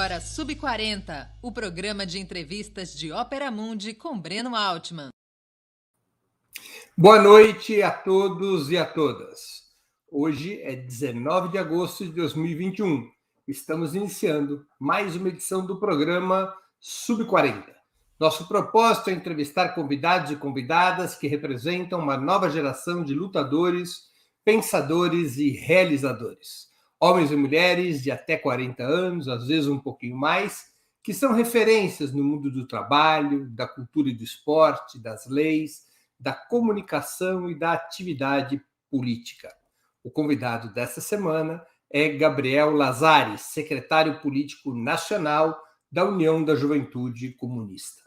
agora Sub40, o programa de entrevistas de Ópera Mundi com Breno Altman. Boa noite a todos e a todas. Hoje é 19 de agosto de 2021. Estamos iniciando mais uma edição do programa Sub40. Nosso propósito é entrevistar convidados e convidadas que representam uma nova geração de lutadores, pensadores e realizadores. Homens e mulheres de até 40 anos, às vezes um pouquinho mais, que são referências no mundo do trabalho, da cultura e do esporte, das leis, da comunicação e da atividade política. O convidado desta semana é Gabriel Lazari, secretário político nacional da União da Juventude Comunista.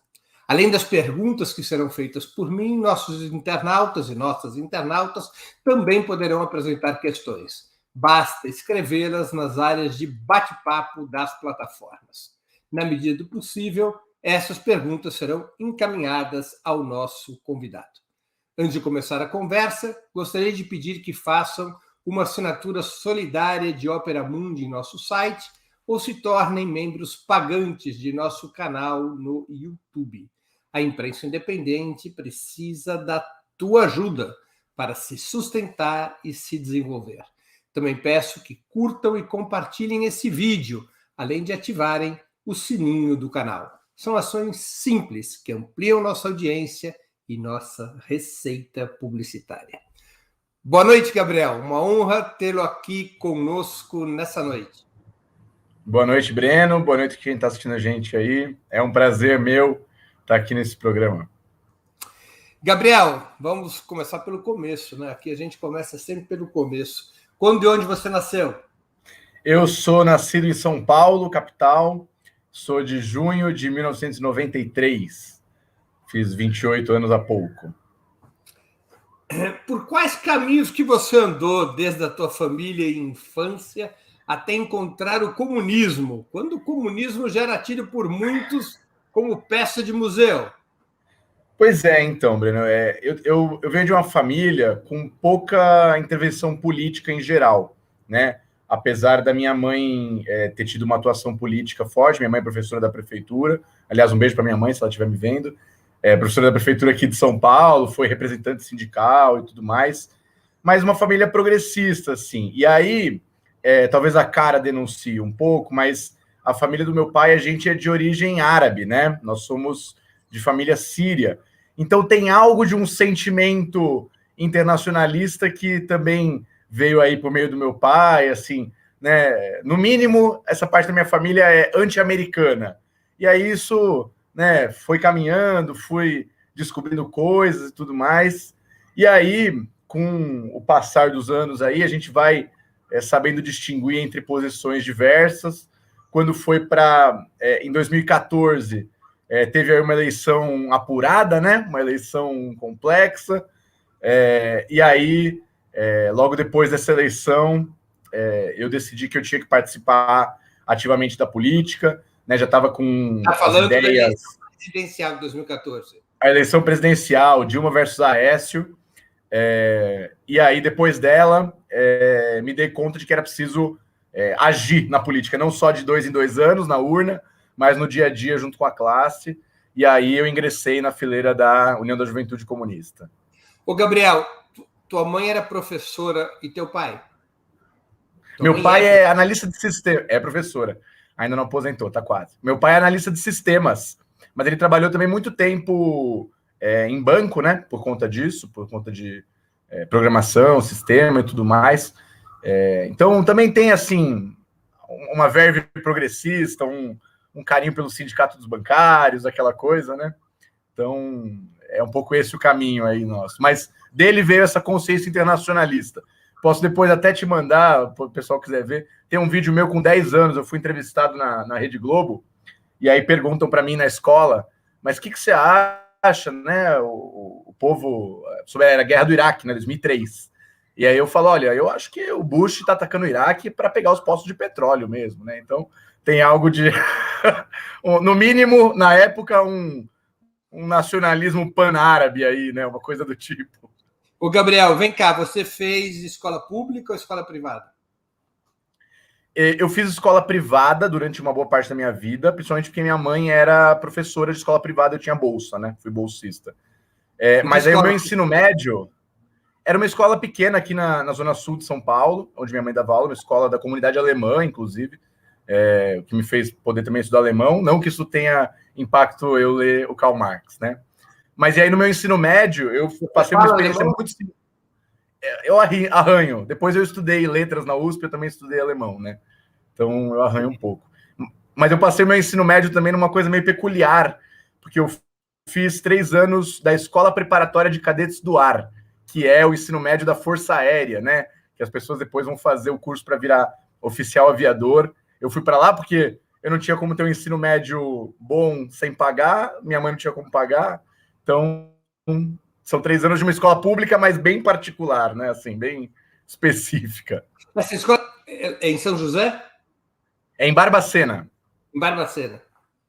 Além das perguntas que serão feitas por mim, nossos internautas e nossas internautas também poderão apresentar questões. Basta escrevê-las nas áreas de bate-papo das plataformas. Na medida do possível, essas perguntas serão encaminhadas ao nosso convidado. Antes de começar a conversa, gostaria de pedir que façam uma assinatura solidária de Ópera Mundi em nosso site ou se tornem membros pagantes de nosso canal no YouTube. A imprensa independente precisa da tua ajuda para se sustentar e se desenvolver. Também peço que curtam e compartilhem esse vídeo, além de ativarem o sininho do canal. São ações simples que ampliam nossa audiência e nossa receita publicitária. Boa noite, Gabriel. Uma honra tê-lo aqui conosco nessa noite. Boa noite, Breno. Boa noite quem está assistindo a gente aí. É um prazer meu estar aqui nesse programa. Gabriel, vamos começar pelo começo, né? Aqui a gente começa sempre pelo começo. Quando e onde você nasceu? Eu sou nascido em São Paulo, capital. Sou de junho de 1993. Fiz 28 anos há pouco. Por quais caminhos que você andou desde a tua família e infância até encontrar o comunismo, quando o comunismo já era tido por muitos como peça de museu? Pois é, então, Breno, eu venho de uma família com pouca intervenção política em geral, né? Apesar da minha mãe ter tido uma atuação política forte, minha mãe é professora da prefeitura, aliás, um beijo para minha mãe, se ela estiver me vendo, professora da prefeitura aqui de São Paulo, foi representante sindical e tudo mais, mas uma família progressista, assim. E aí, talvez a cara denuncie um pouco, mas a família do meu pai, a gente é de origem árabe, né? Nós somos de família síria. Então tem algo de um sentimento internacionalista que também veio aí por meio do meu pai, assim, né? No mínimo, essa parte da minha família é anti-americana. E aí isso, né, foi caminhando, fui descobrindo coisas e tudo mais. E aí, com o passar dos anos aí, a gente vai sabendo distinguir entre posições diversas. Quando foi para, em 2014, teve aí uma eleição apurada, né? Uma eleição complexa. E aí, logo depois dessa eleição, eu decidi que eu tinha que participar ativamente da política, né? Já estava com as ideias... da eleição presidencial de 2014. A eleição presidencial, Dilma versus Aécio. E aí, depois dela, me dei conta de que era preciso agir na política, não só de 2 em 2 anos, na urna, mas no dia a dia, junto com a classe. E aí eu ingressei na fileira da União da Juventude Comunista. Ô, Gabriel, tua mãe era professora e teu pai? Meu pai é analista de sistema, é professora. Ainda não aposentou, tá quase. Meu pai é analista de sistemas, mas ele trabalhou também muito tempo em banco, né? Por conta disso, por conta de programação, sistema e tudo mais. Então também tem, assim, uma verve progressista, um carinho pelo sindicato dos bancários, aquela coisa, né? Então, é um pouco esse o caminho aí nosso. Mas dele veio essa consciência internacionalista. Posso depois até te mandar, para o pessoal quiser ver. Tem um vídeo meu com 10 anos, eu fui entrevistado na Rede Globo, e aí perguntam para mim na escola, mas o que você acha, né, o povo, sobre a guerra do Iraque, né, 2003. E aí eu falo, olha, eu acho que o Bush está atacando o Iraque para pegar os postos de petróleo mesmo, né? Então, tem algo de, no mínimo, na época, um nacionalismo pan-árabe aí, né? Uma coisa do tipo. Ô, Gabriel, vem cá, você fez escola pública ou escola privada? Eu fiz escola privada durante uma boa parte da minha vida, principalmente porque minha mãe era professora de escola privada, eu tinha bolsa, né? Fui bolsista. Mas aí o meu ensino médio era uma escola pequena aqui na Zona Sul de São Paulo, onde minha mãe dava aula, uma escola da comunidade alemã, inclusive, o que me fez poder também estudar alemão. Não que isso tenha impacto eu ler o Karl Marx, né? Mas e aí no meu ensino médio, eu passei uma experiência alemão? muito... Eu arranho. Depois eu estudei letras na USP, eu também estudei alemão, né? Então eu arranho um pouco. Mas eu passei meu ensino médio também numa coisa meio peculiar, porque eu fiz 3 anos da Escola Preparatória de Cadetes do Ar, que é o ensino médio da Força Aérea, né? Que as pessoas depois vão fazer o curso para virar oficial aviador. Eu fui para lá porque eu não tinha como ter um ensino médio bom sem pagar, minha mãe não tinha como pagar, então são 3 anos de uma escola pública, mas bem particular, né? Assim, bem específica. Essa escola é em São José? É em Barbacena. Em Barbacena.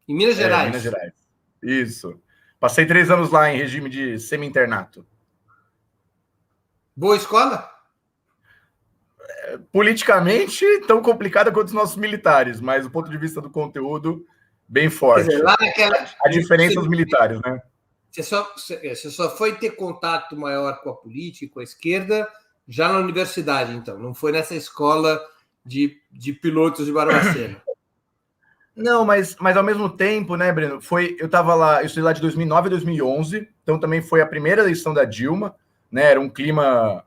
Em Minas Gerais. Minas Gerais. Isso. Passei 3 anos lá em regime de semi-internato. Boa escola? Politicamente, tão complicada quanto os nossos militares, mas do ponto de vista do conteúdo, bem forte. Quer dizer, lá naquela... A diferença dos militares, né? Você só foi ter contato maior com a política, com a esquerda, já na universidade, então. Não foi nessa escola de pilotos de Barbacena. Não, mas ao mesmo tempo, né, Breno, eu estava lá, eu estudei lá de 2009 a 2011, então também foi a primeira eleição da Dilma, né, era um clima,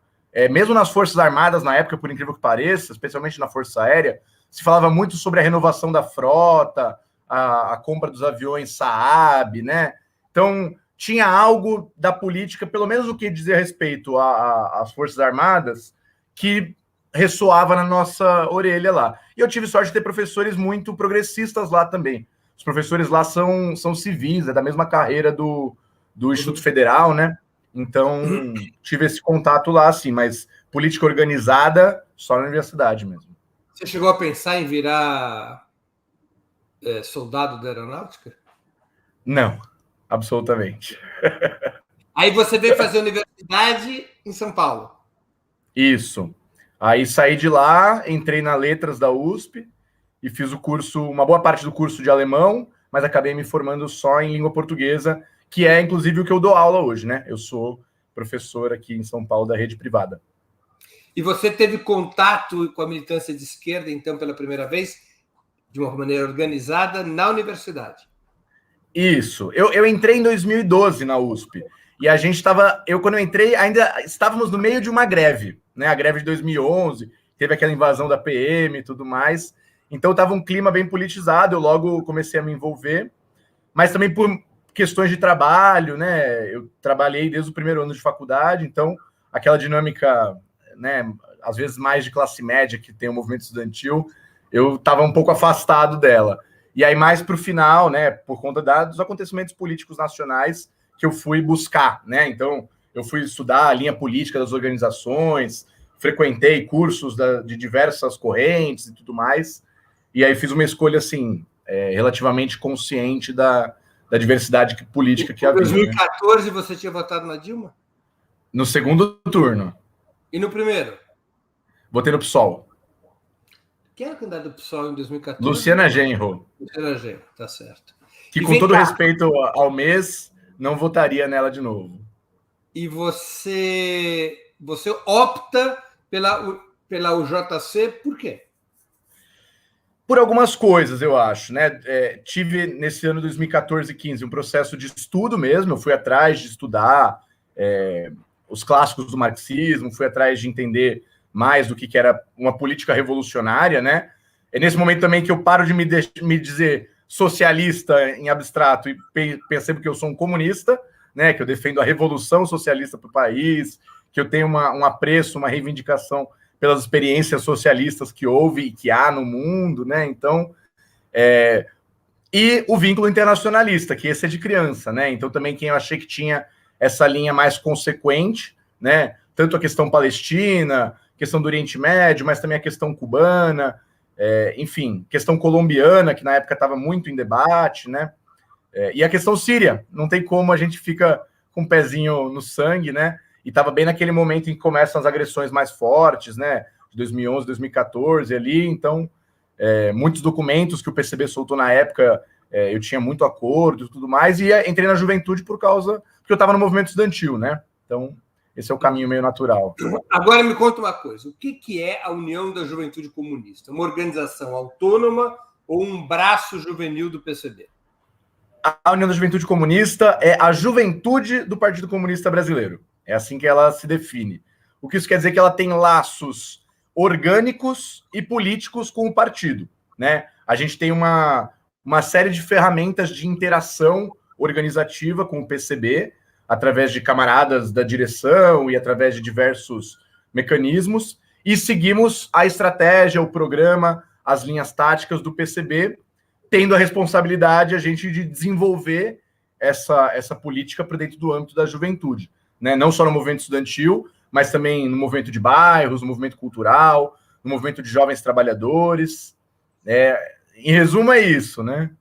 mesmo nas Forças Armadas na época, por incrível que pareça, especialmente na Força Aérea, se falava muito sobre a renovação da frota, a compra dos aviões Saab, né, então tinha algo da política, pelo menos o que dizia respeito às Forças Armadas, que ressoava na nossa orelha lá. E eu tive sorte de ter professores muito progressistas lá também. Os professores lá são civis, da mesma carreira do Instituto Federal, né? Então, tive esse contato lá, assim, mas política organizada só na universidade mesmo. Você chegou a pensar em virar soldado da aeronáutica? Não, absolutamente. Aí você veio fazer universidade em São Paulo. Isso. Aí saí de lá, entrei na Letras da USP e fiz o curso, uma boa parte do curso de alemão, mas acabei me formando só em língua portuguesa, que é inclusive o que eu dou aula hoje, né? Eu sou professor aqui em São Paulo da rede privada. E você teve contato com a militância de esquerda, então, pela primeira vez, de uma maneira organizada, na universidade? Isso. Eu entrei em 2012 na USP. E a gente estava... Quando eu entrei, ainda estávamos no meio de uma greve, né? A greve de 2011, teve aquela invasão da PM e tudo mais. Então, estava um clima bem politizado. Eu logo comecei a me envolver. Mas também por questões de trabalho, né? Eu trabalhei desde o primeiro ano de faculdade. Então, aquela dinâmica, né? Às vezes mais de classe média que tem o movimento estudantil, eu estava um pouco afastado dela. E aí, mais para o final, né? Por conta dos acontecimentos políticos nacionais, que eu fui buscar, né? Então, eu fui estudar a linha política das organizações, frequentei cursos de diversas correntes e tudo mais, e aí fiz uma escolha, assim, relativamente consciente da diversidade política que havia. Em 2014, né? Você tinha votado na Dilma? No segundo turno. E no primeiro? Votei no PSOL. Quem era o candidato do PSOL em 2014? Luciana Genro. Luciana Genro, tá certo. Que, com todo respeito ao mês, não votaria nela de novo. E você opta pela UJC por quê? Por algumas coisas, eu acho, né? Tive, nesse ano 2014 e 15, um processo de estudo mesmo, eu fui atrás de estudar os clássicos do marxismo, fui atrás de entender mais do que era uma política revolucionária, né? É nesse momento também que eu paro de me dizer socialista em abstrato e percebo que eu sou um comunista, né? Que eu defendo a revolução socialista para o país, que eu tenho um apreço, uma reivindicação pelas experiências socialistas que houve e que há no mundo, né? Então, e o vínculo internacionalista, que esse é de criança, né? Então, também quem eu achei que tinha essa linha mais consequente, né? Tanto a questão palestina, questão do Oriente Médio, mas também a questão cubana, enfim, questão colombiana, que na época estava muito em debate, né? E a questão síria, não tem como a gente fica com o pezinho no sangue, né? E estava bem naquele momento em que começam as agressões mais fortes, né? De 2011, 2014 ali, então muitos documentos que o PCB soltou na época, eu tinha muito acordo e tudo mais, e entrei na juventude porque eu estava no movimento estudantil, né? Então, esse é o caminho meio natural. Agora me conta uma coisa, o que é a União da Juventude Comunista? Uma organização autônoma ou um braço juvenil do PCB? A União da Juventude Comunista é a juventude do Partido Comunista Brasileiro. É assim que ela se define. O que isso quer dizer? Que ela tem laços orgânicos e políticos com o partido, né? A gente tem uma série de ferramentas de interação organizativa com o PCB, através de camaradas da direção e através de diversos mecanismos, e seguimos a estratégia, o programa, as linhas táticas do PCB, tendo a responsabilidade a gente de desenvolver essa política para dentro do âmbito da juventude, né? Não só no movimento estudantil, mas também no movimento de bairros, no movimento cultural, no movimento de jovens trabalhadores. Em resumo, é isso, né?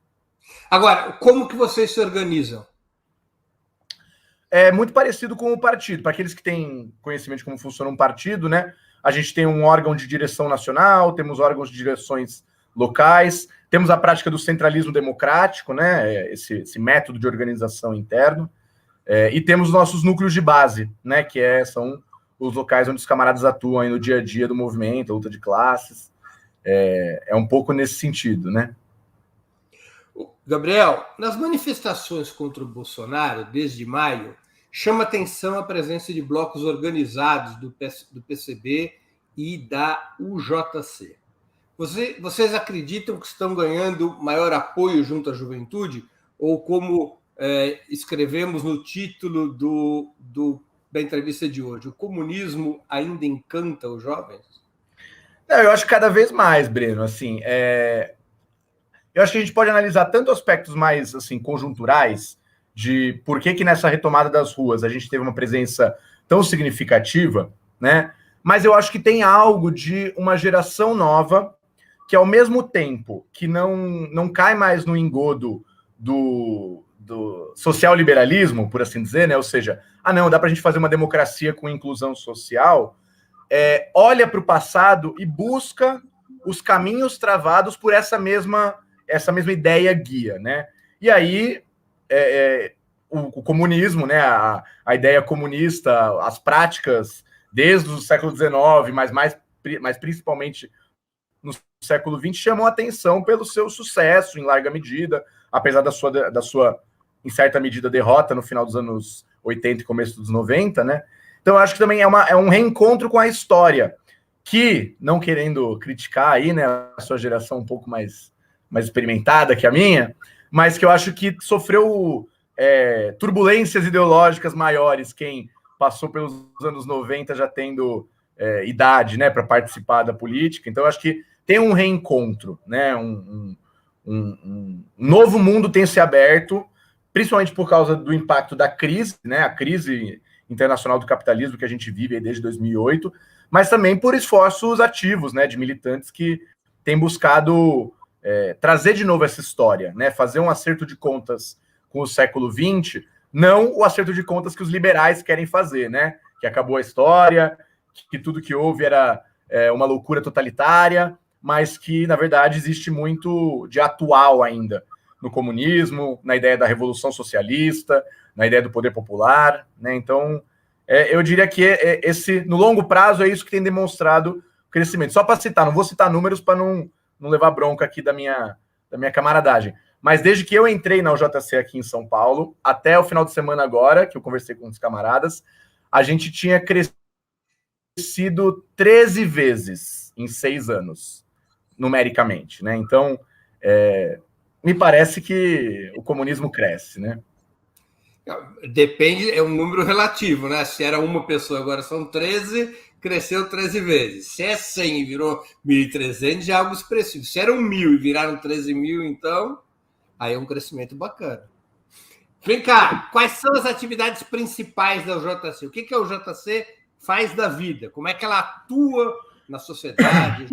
Agora, como que vocês se organizam? É muito parecido com o partido. Para aqueles que têm conhecimento de como funciona um partido, né? A gente tem um órgão de direção nacional, temos órgãos de direções locais, temos a prática do centralismo democrático, né? Esse método de organização interno, e temos nossos núcleos de base, né? Que são os locais onde os camaradas atuam aí no dia a dia do movimento, a luta de classes. É um pouco nesse sentido, né? Gabriel, nas manifestações contra o Bolsonaro, desde maio, chama atenção a presença de blocos organizados do PCB e da UJC. Vocês acreditam que estão ganhando maior apoio junto à juventude? Ou como escrevemos no título da entrevista de hoje, o comunismo ainda encanta os jovens? Não, eu acho que cada vez mais, Breno. Assim, eu acho que a gente pode analisar tanto aspectos mais assim, conjunturais, de por que nessa retomada das ruas a gente teve uma presença tão significativa, né? Mas eu acho que tem algo de uma geração nova que, ao mesmo tempo que não cai mais no engodo do social-liberalismo, por assim dizer, né? Ou seja, não, dá para a gente fazer uma democracia com inclusão social, olha para o passado e busca os caminhos travados por essa mesma ideia guia, né? E aí o comunismo, né? A ideia comunista, as práticas desde o século XIX, mas principalmente no século XX, chamam a atenção pelo seu sucesso, em larga medida, apesar da sua, em certa medida, derrota no final dos anos 80 e começo dos 90, né? Então, eu acho que também é um reencontro com a história, que, não querendo criticar aí, né, a sua geração um pouco mais experimentada que a minha, mas que eu acho que sofreu turbulências ideológicas maiores, quem passou pelos anos 90 já tendo idade, né, para participar da política. Então, eu acho que tem um reencontro, né, um novo mundo tem se aberto, principalmente por causa do impacto da crise, né, a crise internacional do capitalismo que a gente vive desde 2008, mas também por esforços ativos, né, de militantes que têm buscado trazer de novo essa história, né, fazer um acerto de contas com o século XX, não o acerto de contas que os liberais querem fazer, né, que acabou a história, que tudo que houve era uma loucura totalitária, mas que, na verdade, existe muito de atual ainda no comunismo, na ideia da revolução socialista, na ideia do poder popular, né? Então, eu diria que no longo prazo, é isso que tem demonstrado o crescimento. Só para citar, não vou citar números para não levar bronca aqui da minha camaradagem, mas desde que eu entrei na UJC aqui em São Paulo, até o final de semana agora, que eu conversei com os camaradas, a gente tinha crescido 13 vezes em 6 anos, numericamente, né? Então, me parece que o comunismo cresce, né? Depende, é um número relativo, né? Se era uma pessoa, agora são 13, cresceu 13 vezes. Se é 100 e virou 1.300, já é algo expressivo. Se eram 1.000 e viraram 13 mil, então, aí é um crescimento bacana. Vem cá, quais são as atividades principais da UJC? O que a UJC faz da vida? Como é que ela atua na sociedade?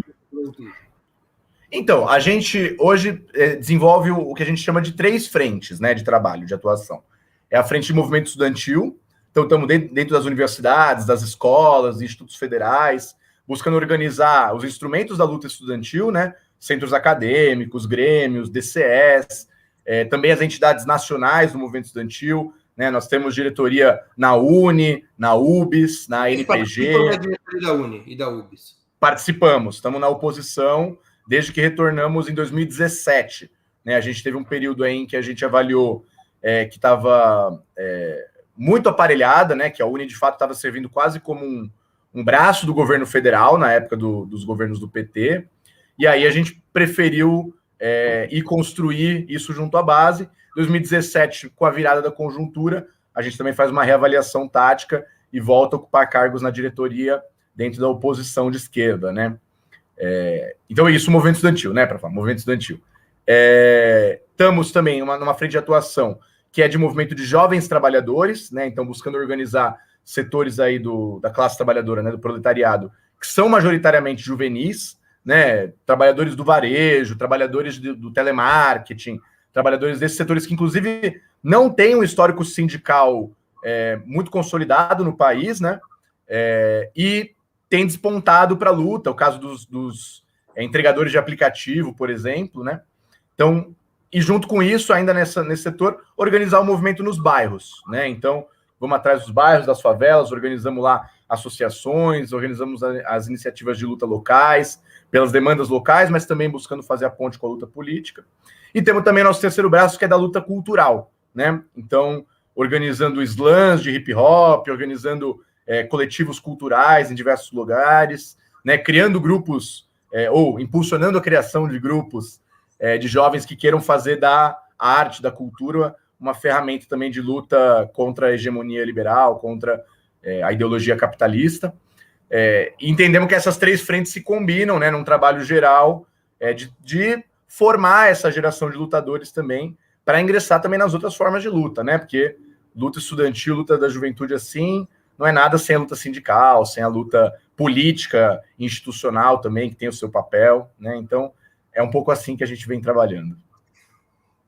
Então, a gente hoje desenvolve o que a gente chama de 3 frentes, né, de trabalho, de atuação. É a frente de movimento estudantil, então estamos dentro das universidades, das escolas, institutos federais, buscando organizar os instrumentos da luta estudantil, né, centros acadêmicos, grêmios, DCS, também as entidades nacionais do movimento estudantil, né? Nós temos diretoria na UNE, na UBS, na NPG. Da diretoria da UNE e da UBS. Participamos, estamos na oposição desde que retornamos em 2017. Né? A gente teve um período aí em que a gente avaliou que estava muito aparelhada, né? Que a UNE, de fato, estava servindo quase como um braço do governo federal, na época dos governos do PT, e aí a gente preferiu ir construir isso junto à base. 2017, com a virada da conjuntura, a gente também faz uma reavaliação tática e volta a ocupar cargos na diretoria dentro da oposição de esquerda, né? Então, isso, movimento estudantil, né, para falar, movimento estudantil. Estamos também numa frente de atuação que é de movimento de jovens trabalhadores, né? Então, buscando organizar setores aí da classe trabalhadora, né, do proletariado, que são majoritariamente juvenis, né? Trabalhadores do varejo, trabalhadores do telemarketing, trabalhadores desses setores que, inclusive, não têm um histórico sindical muito consolidado no país, né? E tem despontado para a luta, o caso dos entregadores de aplicativo, por exemplo, né? Então, e junto com isso, ainda nesse setor, organizar o movimento nos bairros, né? Então, vamos atrás dos bairros, das favelas, organizamos lá associações, organizamos as iniciativas de luta locais, pelas demandas locais, mas também buscando fazer a ponte com a luta política. E temos também nosso terceiro braço, que é da luta cultural, né? Então, organizando slams de hip hop, organizando coletivos culturais em diversos lugares, né? Criando grupos, ou impulsionando a criação de grupos de jovens que queiram fazer da arte, da cultura, uma ferramenta também de luta contra a hegemonia liberal, contra a ideologia capitalista. E entendemos que essas três frentes se combinam, né, num trabalho geral de formar essa geração de lutadores também, para ingressar também nas outras formas de luta, né? Porque luta estudantil, luta da juventude assim, não é nada sem a luta sindical, sem a luta política, institucional também, que tem o seu papel, né? Então, é um pouco assim que a gente vem trabalhando.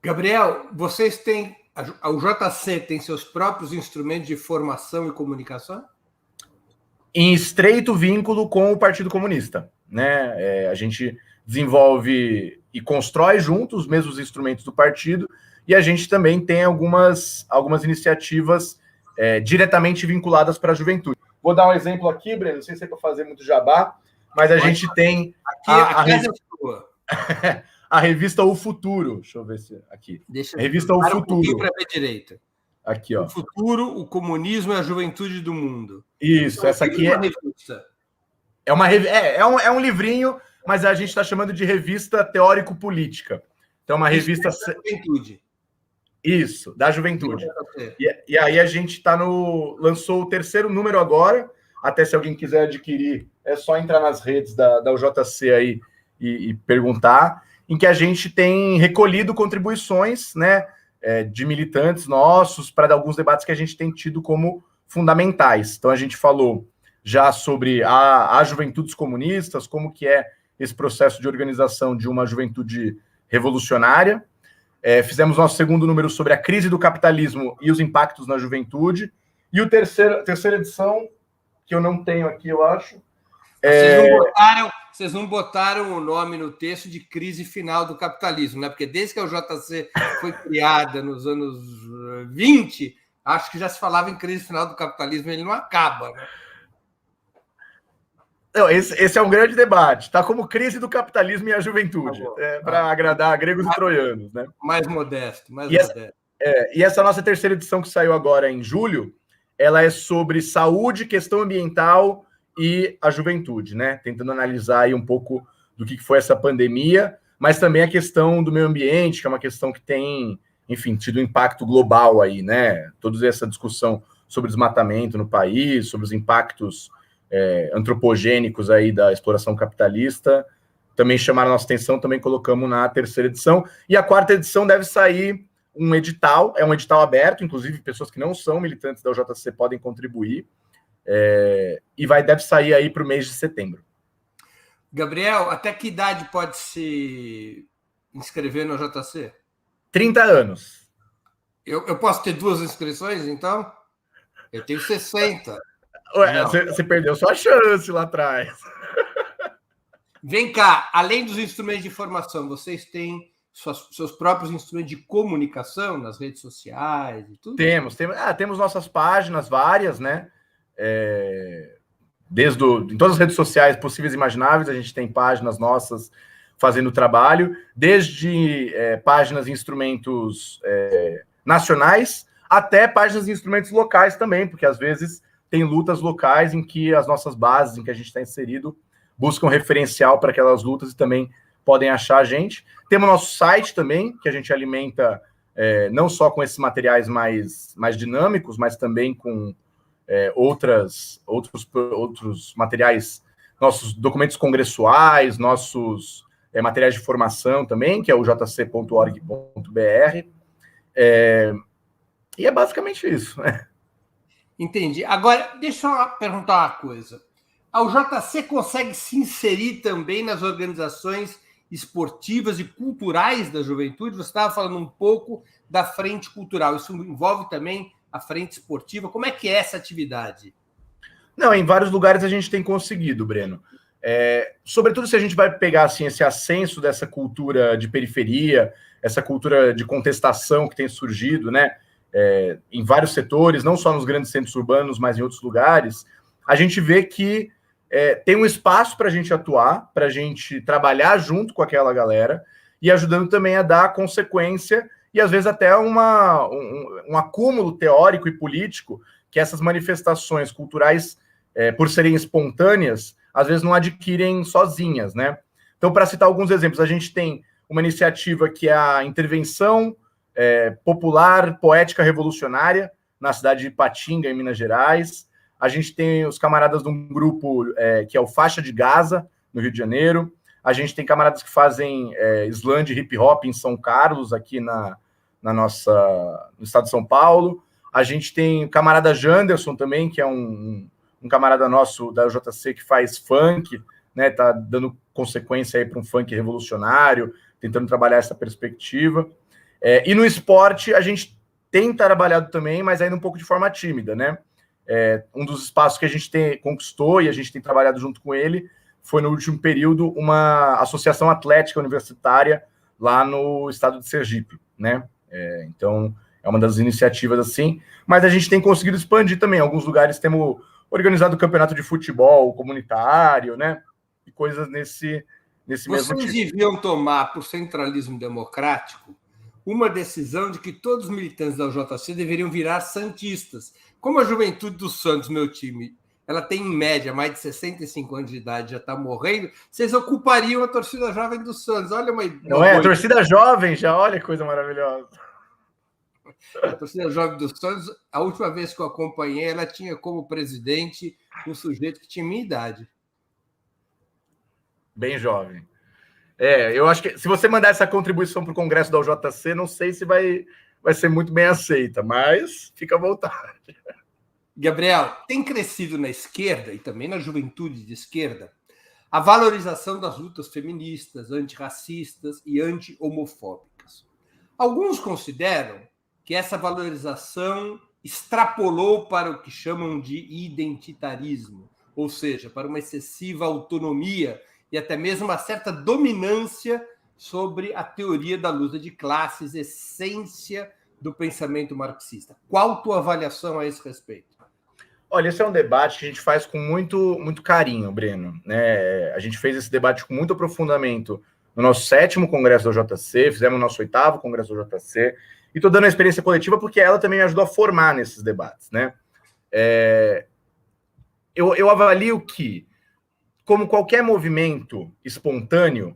Gabriel, vocês têm... O JC tem seus próprios instrumentos de formação e comunicação? Em estreito vínculo com o Partido Comunista, né? A gente desenvolve e constrói junto os mesmos instrumentos do partido, e a gente também tem algumas iniciativas diretamente vinculadas para a juventude. Vou dar um exemplo aqui, Breno, não sei se é para fazer muito jabá, mas a gente tem a revista O Futuro. Deixa eu ver se aqui. Deixa a revista O Futuro. Para ver direito. Aqui, ó. O Futuro, o Comunismo e a Juventude do Mundo. Isso, então, essa aqui é uma revista. É um livrinho, mas a gente está chamando de revista teórico-política. Então, uma revista... Da juventude. Isso, da juventude. E aí a gente lançou o terceiro número agora, até se alguém quiser adquirir, é só entrar nas redes da UJC aí e perguntar, em que a gente tem recolhido contribuições, né, de militantes nossos para alguns debates que a gente tem tido como fundamentais. Então a gente falou já sobre as juventudes comunistas, como que é esse processo de organização de uma juventude revolucionária. Fizemos nosso segundo número sobre a crise do capitalismo e os impactos na juventude. E a terceira edição, que eu não tenho aqui, eu acho. Vocês não botaram o nome no texto de crise final do capitalismo, né? Porque desde que a JC foi criada nos anos 20, acho que já se falava em crise final do capitalismo, ele não acaba, né? Não, esse é um grande debate. Tá como crise do capitalismo e a juventude, para agradar gregos e troianos, né? Mais modesto. E essa nossa terceira edição que saiu agora em julho, ela é sobre saúde, questão ambiental e a juventude, né? Tentando analisar aí um pouco do que foi essa pandemia, mas também a questão do meio ambiente, que é uma questão que tem, enfim, tido um impacto global aí, né? Toda essa discussão sobre desmatamento no país, sobre os impactos antropogênicos aí da exploração capitalista, também chamaram a nossa atenção, também colocamos na terceira edição. E a quarta edição deve sair um edital, é um edital aberto, inclusive pessoas que não são militantes da UJC podem contribuir, e deve sair aí para o mês de setembro. Gabriel, até que idade pode se inscrever no JC? 30 anos. Eu posso ter 2 inscrições, então? Eu tenho 60. Ué, você perdeu sua chance lá atrás. Vem cá, além dos instrumentos de formação, vocês têm seus próprios instrumentos de comunicação nas redes sociais e tudo? Temos nossas páginas várias, né? Em todas as redes sociais possíveis e imagináveis, a gente tem páginas nossas fazendo trabalho, desde páginas e instrumentos nacionais até páginas e instrumentos locais também, porque às vezes tem lutas locais em que as nossas bases, em que a gente está inserido, buscam referencial para aquelas lutas e também podem achar a gente. Temos nosso site também, que a gente alimenta não só com esses materiais mais dinâmicos, mas também com outros materiais, nossos documentos congressuais, nossos materiais de formação também, que é o jc.org.br. E é basicamente isso. Entendi. Agora, deixa eu perguntar uma coisa. O JC consegue se inserir também nas organizações esportivas e culturais da juventude? Você estava falando um pouco da frente cultural. Isso envolve também a frente esportiva? Como é que é essa atividade? Não, em vários lugares a gente tem conseguido, Breno. Sobretudo se a gente vai pegar assim, esse ascenso dessa cultura de periferia, essa cultura de contestação que tem surgido, né, em vários setores, não só nos grandes centros urbanos, mas em outros lugares, a gente vê que tem um espaço para a gente atuar, para a gente trabalhar junto com aquela galera e ajudando também a dar consequência e às vezes até um acúmulo teórico e político que essas manifestações culturais, por serem espontâneas, às vezes não adquirem sozinhas, né? Então, para citar alguns exemplos, a gente tem uma iniciativa que é a Intervenção Popular Poética Revolucionária na cidade de Ipatinga, em Minas Gerais. A gente tem os camaradas de um grupo que é o Faixa de Gaza, no Rio de Janeiro. A gente tem camaradas que fazem slam de hip hop em São Carlos, aqui no estado de São Paulo. A gente tem o camarada Janderson também, que é um camarada nosso da UJC que faz funk, né? Tá dando consequência aí para um funk revolucionário, tentando trabalhar essa perspectiva. E no esporte a gente tem trabalhado também, mas ainda um pouco de forma tímida, né? Um dos espaços que a gente conquistou e a gente tem trabalhado junto com ele foi no último período uma associação atlética universitária lá no estado de Sergipe, né? Então é uma das iniciativas assim, mas a gente tem conseguido expandir também. Em alguns lugares temos organizado campeonato de futebol comunitário, né? E coisas nesse mesmo tipo. Vocês deviam tomar, por centralismo democrático, uma decisão de que todos os militantes da UJC deveriam virar santistas. Como a juventude do Santos, meu time, ela tem em média mais de 65 anos de idade, já está morrendo, vocês ocupariam a torcida jovem do Santos. Olha Não é? A torcida jovem já, olha que coisa maravilhosa. A torcida jovem do Santos, a última vez que eu acompanhei, ela tinha como presidente um sujeito que tinha minha idade. Bem jovem. Eu acho que se você mandar essa contribuição para o Congresso da UJC, não sei se vai ser muito bem aceita, mas fica à vontade. Gabriel, tem crescido na esquerda e também na juventude de esquerda a valorização das lutas feministas, antirracistas e anti-homofóbicas. Alguns consideram que essa valorização extrapolou para o que chamam de identitarismo, ou seja, para uma excessiva autonomia e até mesmo uma certa dominância sobre a teoria da luta de classes, essência do pensamento marxista. Qual a tua avaliação a esse respeito? Olha, esse é um debate que a gente faz com muito, muito carinho, Breno, né? A gente fez esse debate com muito aprofundamento no nosso 7º Congresso da JC, fizemos o nosso 8º Congresso da JC, e estou dando a experiência coletiva porque ela também me ajudou a formar nesses debates, né? Eu avalio que, como qualquer movimento espontâneo,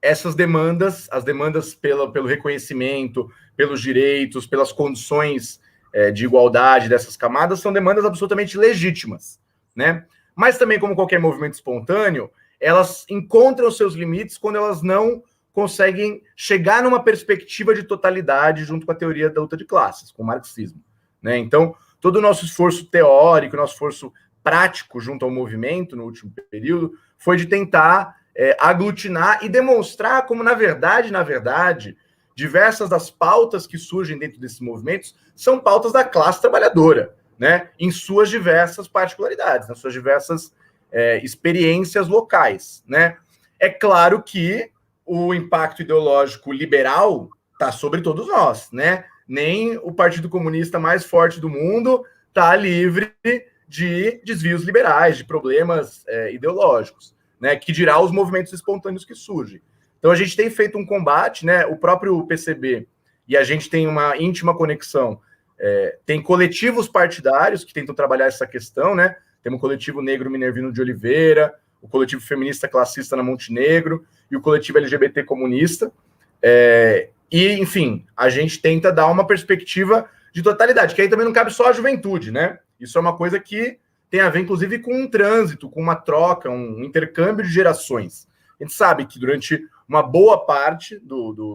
essas demandas, as demandas pelo reconhecimento, pelos direitos, pelas condições de igualdade dessas camadas, são demandas absolutamente legítimas, né? Mas também, como qualquer movimento espontâneo, elas encontram seus limites quando elas não conseguem chegar numa perspectiva de totalidade junto com a teoria da luta de classes, com o marxismo, né? Então, todo o nosso esforço teórico, nosso esforço prático junto ao movimento no último período foi de tentar aglutinar e demonstrar como, na verdade, diversas das pautas que surgem dentro desses movimentos são pautas da classe trabalhadora, né? Em suas diversas particularidades, nas suas diversas experiências locais, né? É claro que o impacto ideológico liberal está sobre todos nós, né? Nem o Partido Comunista mais forte do mundo está livre de desvios liberais, de problemas ideológicos, né? Que dirá os movimentos espontâneos que surgem. Então a gente tem feito um combate, né? O próprio PCB, e a gente tem uma íntima conexão, tem coletivos partidários que tentam trabalhar essa questão, né? Temos o coletivo Negro Minervino de Oliveira, o coletivo feminista classista na Montenegro e o coletivo LGBT comunista. E, enfim, a gente tenta dar uma perspectiva de totalidade, que aí também não cabe só a juventude, né? Isso é uma coisa que tem a ver, inclusive, com um trânsito, com uma troca, um intercâmbio de gerações. A gente sabe que durante uma boa parte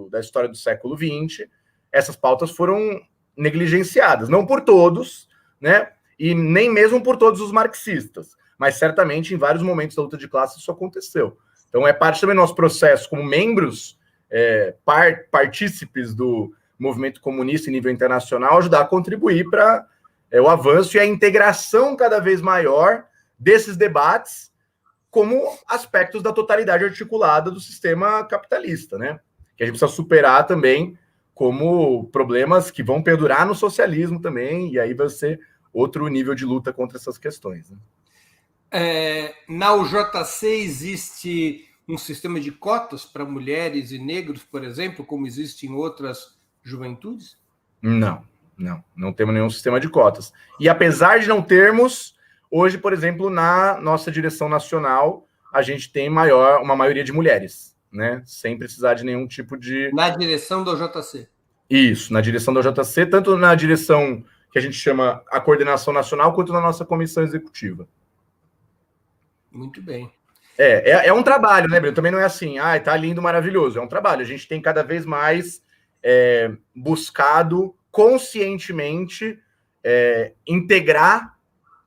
da história do século XX, essas pautas foram negligenciadas. Não por todos, né? E nem mesmo por todos os marxistas, mas certamente em vários momentos da luta de classe isso aconteceu. Então é parte também do nosso processo como membros, partícipes do movimento comunista em nível internacional, ajudar a contribuir para o avanço e a integração cada vez maior desses debates como aspectos da totalidade articulada do sistema capitalista, né? Que a gente precisa superar também como problemas que vão perdurar no socialismo também, e aí vai ser outro nível de luta contra essas questões, né? Na UJC existe um sistema de cotas para mulheres e negros, por exemplo, como existe em outras juventudes? Não temos nenhum sistema de cotas. E apesar de não termos, hoje, por exemplo, na nossa direção nacional, a gente tem uma maioria de mulheres, né? Sem precisar de nenhum tipo de... Na direção da UJC? Isso, na direção da UJC, tanto na direção que a gente chama a coordenação nacional, quanto na nossa comissão executiva. Muito bem. É um trabalho, né, Breno? Também não é assim, tá lindo, maravilhoso. É um trabalho. A gente tem cada vez mais buscado conscientemente integrar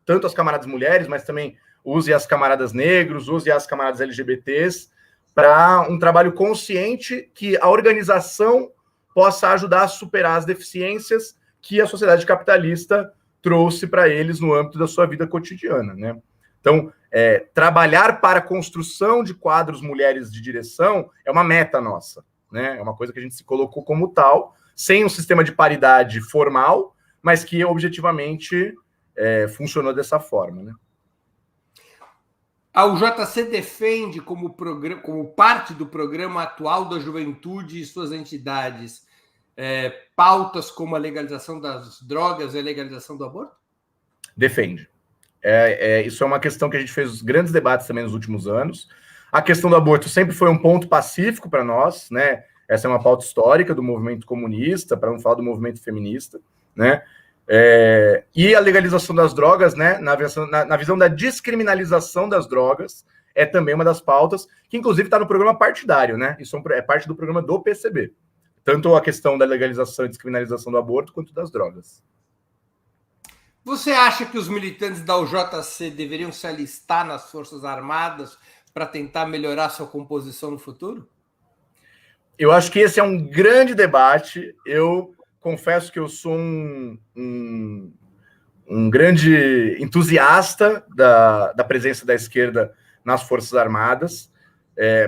tanto as camaradas mulheres, mas também use as camaradas negros, use as camaradas LGBTs, para um trabalho consciente que a organização possa ajudar a superar as deficiências que a sociedade capitalista trouxe para eles no âmbito da sua vida cotidiana, né? Então, trabalhar para a construção de quadros mulheres de direção é uma meta nossa, né? É uma coisa que a gente se colocou como tal, sem um sistema de paridade formal, mas que objetivamente funcionou dessa forma, né? A UJC defende como parte do programa atual da juventude e suas entidades pautas como a legalização das drogas e a legalização do aborto? Defende. Isso é uma questão que a gente fez grandes debates também nos últimos anos. A questão do aborto sempre foi um ponto pacífico para nós, né? Essa é uma pauta histórica do movimento comunista, para não falar do movimento feminista, né? E a legalização das drogas, né? Na visão da descriminalização das drogas, é também uma das pautas, que inclusive está no programa partidário, né? Isso é parte do programa do PCB. Tanto a questão da legalização e descriminalização do aborto, quanto das drogas. Você acha que os militantes da UJC deveriam se alistar nas Forças Armadas para tentar melhorar sua composição no futuro? Eu acho que esse é um grande debate. Eu confesso que eu sou um grande entusiasta da presença da esquerda nas Forças Armadas,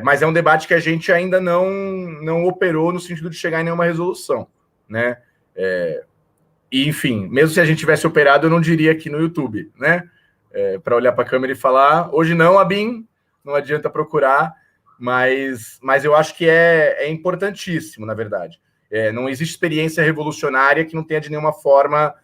mas é um debate que a gente ainda não operou no sentido de chegar em nenhuma resolução, né? E, enfim, mesmo se a gente tivesse operado, eu não diria aqui no YouTube, né? Para olhar para a câmera e falar, hoje não, Abin, não adianta procurar, mas eu acho que é importantíssimo, na verdade. Não existe experiência revolucionária que não tenha de nenhuma forma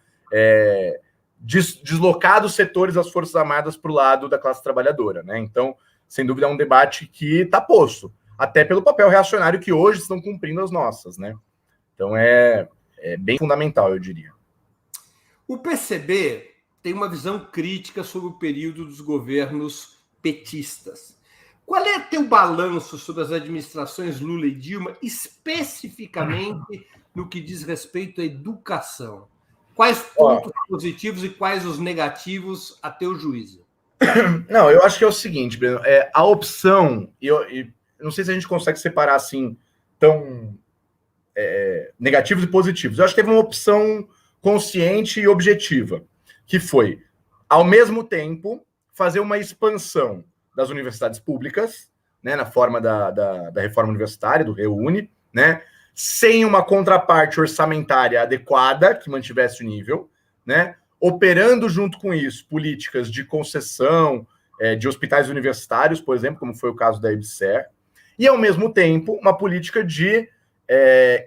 deslocado os setores das Forças Armadas para o lado da classe trabalhadora, né? Então, sem dúvida, é um debate que está posto, até pelo papel reacionário que hoje estão cumprindo as nossas, né? Então, é bem fundamental, eu diria. O PCB tem uma visão crítica sobre o período dos governos petistas. Qual é teu balanço sobre as administrações Lula e Dilma, especificamente no que diz respeito à educação? Quais pontos positivos e quais os negativos, a teu juízo? Não, eu acho que é o seguinte, Breno, a opção, eu não sei se a gente consegue separar assim, tão negativos e positivos. Eu acho que teve uma opção consciente e objetiva, que foi, ao mesmo tempo, fazer uma expansão das universidades públicas, né, na forma da reforma universitária, do Reúne, né, sem uma contraparte orçamentária adequada, que mantivesse o nível, né, operando junto com isso políticas de concessão de hospitais universitários, por exemplo, como foi o caso da EBSER, e, ao mesmo tempo, uma política de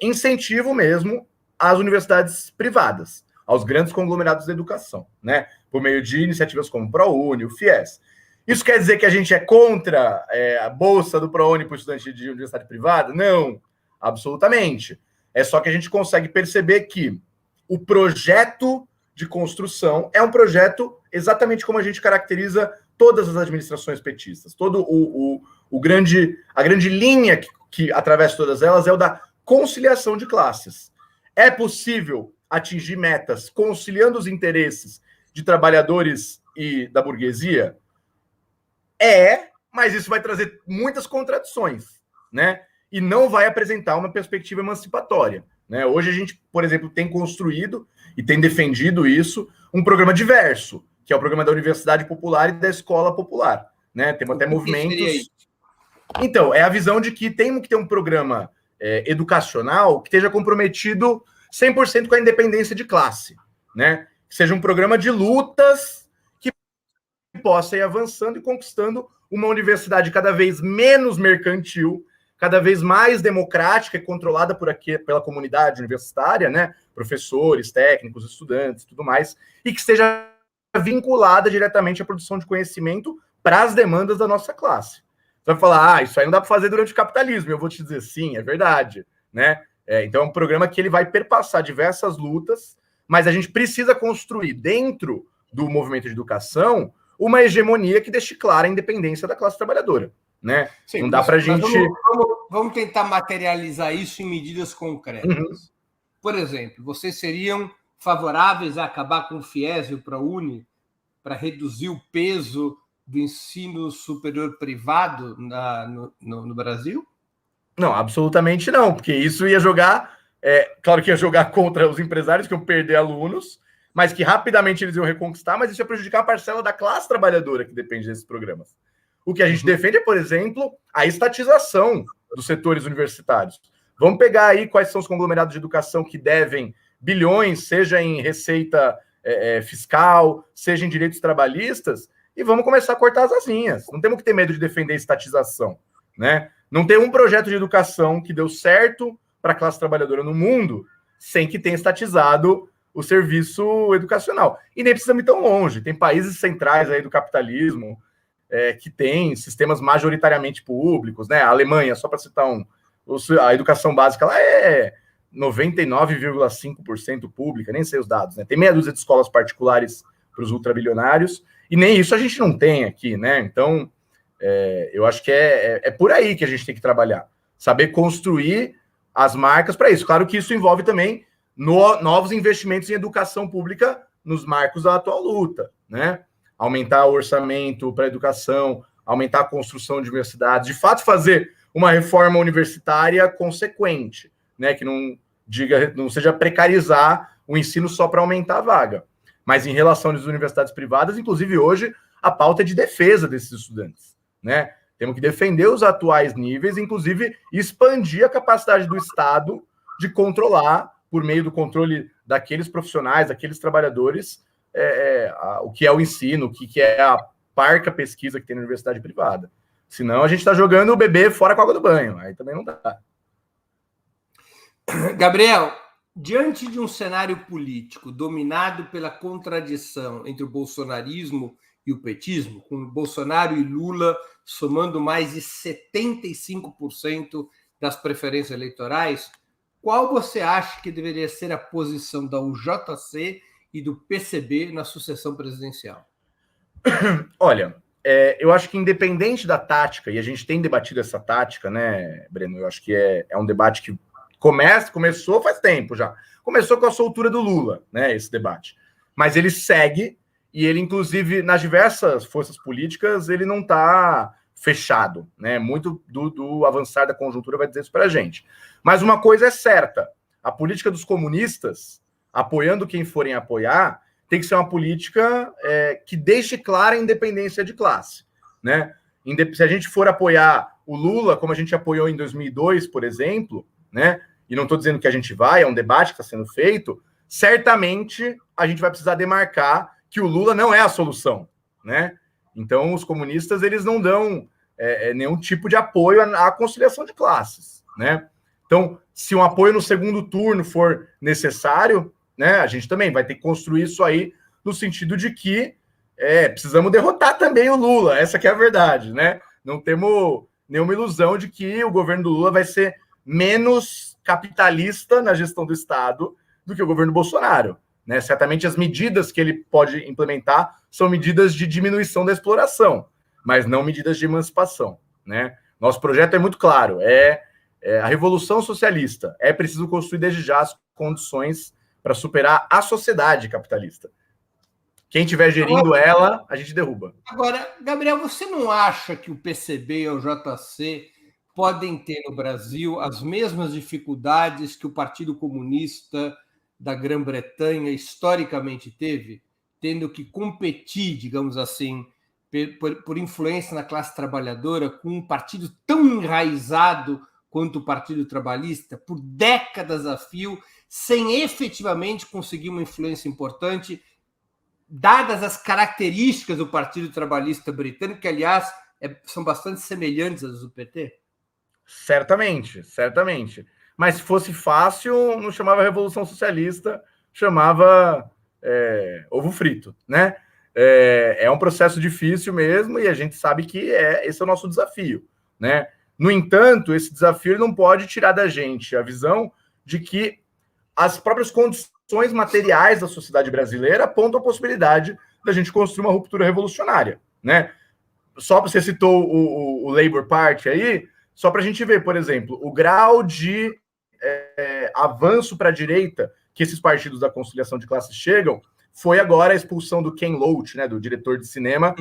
incentivo mesmo às universidades privadas, aos grandes conglomerados da educação, né, por meio de iniciativas como o ProUni, o FIES. Isso quer dizer que a gente é contra a bolsa do ProUni para o estudante de universidade privada? Não, absolutamente. É só que a gente consegue perceber que o projeto de construção é um projeto exatamente como a gente caracteriza todas as administrações petistas. Todo a grande linha que atravessa todas elas é o da conciliação de classes. É possível atingir metas conciliando os interesses de trabalhadores e da burguesia? Mas isso vai trazer muitas contradições, né? E não vai apresentar uma perspectiva emancipatória, né? Hoje a gente, por exemplo, tem construído e tem defendido isso, um programa diverso, que é o programa da Universidade Popular e da Escola Popular, né? Temos até movimentos... Então, é a visão de que temos que ter um programa educacional que esteja comprometido 100% com a independência de classe, né? Que seja um programa de lutas que possa ir avançando e conquistando uma universidade cada vez menos mercantil, cada vez mais democrática e controlada pela comunidade universitária, né? Professores, técnicos, estudantes, tudo mais, e que esteja vinculada diretamente à produção de conhecimento para as demandas da nossa classe. Você vai falar, isso aí não dá para fazer durante o capitalismo. Eu vou te dizer, sim, é verdade, né? Então é um programa que ele vai perpassar diversas lutas, mas a gente precisa construir dentro do movimento de educação uma hegemonia que deixe clara a independência da classe trabalhadora, né? Sim, não dá para a gente... Vamos tentar materializar isso em medidas concretas. Uhum. Por exemplo, vocês seriam favoráveis a acabar com o FIES e o ProUni para reduzir o peso do ensino superior privado no Brasil? Não, absolutamente não, porque isso ia jogar... claro que ia jogar contra os empresários que iam perder alunos, mas que rapidamente eles iam reconquistar, mas isso ia prejudicar a parcela da classe trabalhadora que depende desses programas. O que a gente defende é, por exemplo, a estatização dos setores universitários. Vamos pegar aí quais são os conglomerados de educação que devem bilhões, seja em receita fiscal, seja em direitos trabalhistas, e vamos começar a cortar as asinhas. Não temos que ter medo de defender a estatização, né? Não tem um projeto de educação que deu certo para a classe trabalhadora no mundo sem que tenha estatizado o serviço educacional. E nem precisa ir tão longe. Tem países centrais aí do capitalismo que tem sistemas majoritariamente públicos, né? A Alemanha, só para citar a educação básica lá é 99,5% pública, nem sei os dados, né? Tem meia dúzia de escolas particulares para os ultrabilionários, e nem isso a gente não tem aqui, né? Então, eu acho que é por aí que a gente tem que trabalhar. Saber construir as marcas para isso. Claro que isso envolve também novos investimentos em educação pública nos marcos da atual luta, né? Aumentar o orçamento para a educação, aumentar a construção de universidades, de fato fazer uma reforma universitária consequente, né? Que não seja precarizar o ensino só para aumentar a vaga. Mas em relação às universidades privadas, inclusive hoje, a pauta é de defesa desses estudantes, né? Temos que defender os atuais níveis, inclusive expandir a capacidade do Estado de controlar, por meio do controle daqueles profissionais, daqueles trabalhadores, o que é o ensino, o que é a parca pesquisa que tem na universidade privada. Senão a gente está jogando o bebê fora com a água do banho, aí também não dá. Gabriel, diante de um cenário político dominado pela contradição entre o bolsonarismo e o petismo, com Bolsonaro e Lula somando mais de 75% das preferências eleitorais, qual você acha que deveria ser a posição da UJC e do PCB na sucessão presidencial? Olha, eu acho que independente da tática, e a gente tem debatido essa tática, né, Breno? Eu acho que é um debate que começou faz tempo já. Começou com a soltura do Lula, né, esse debate. Mas ele segue, e ele, inclusive, nas diversas forças políticas, ele não está fechado, né? Muito do avançar da conjuntura vai dizer isso para a gente. Mas uma coisa é certa, a política dos comunistas, apoiando quem forem apoiar, tem que ser uma política que deixe clara a independência de classe, né? Se a gente for apoiar o Lula, como a gente apoiou em 2002, por exemplo, né? E não estou dizendo que a gente vai, é um debate que está sendo feito, certamente a gente vai precisar demarcar que o Lula não é a solução, né? Então, os comunistas, eles não dão nenhum tipo de apoio à conciliação de classes, né? Então, se um apoio no segundo turno for necessário, né, a gente também vai ter que construir isso aí no sentido de que precisamos derrotar também o Lula, essa que é a verdade, né? Não temos nenhuma ilusão de que o governo do Lula vai ser menos capitalista na gestão do Estado do que o governo Bolsonaro, né? Certamente as medidas que ele pode implementar são medidas de diminuição da exploração, mas não medidas de emancipação, né? Nosso projeto é muito claro, a revolução socialista. É preciso construir desde já as condições para superar a sociedade capitalista. Quem estiver gerindo ela, a gente derruba. Agora, Gabriel, você não acha que o PCB e o JC podem ter no Brasil as mesmas dificuldades que o Partido Comunista da Grã-Bretanha historicamente teve, tendo que competir, digamos assim, por influência na classe trabalhadora com um partido tão enraizado quanto o Partido Trabalhista, por décadas a fio, sem efetivamente conseguir uma influência importante, dadas as características do Partido Trabalhista britânico, que, aliás, são bastante semelhantes às do PT? Certamente, certamente. Mas se fosse fácil, não chamava Revolução Socialista, chamava ovo frito, né? É um processo difícil mesmo e a gente sabe que esse é o nosso desafio, né? No entanto, esse desafio não pode tirar da gente a visão de que as próprias condições materiais da sociedade brasileira apontam a possibilidade da gente construir uma ruptura revolucionária, né? Só você citou o Labour Party aí, só para a gente ver, por exemplo, o grau de avanço para a direita que esses partidos da conciliação de classes chegam, foi agora a expulsão do Ken Loach, né, do diretor de cinema,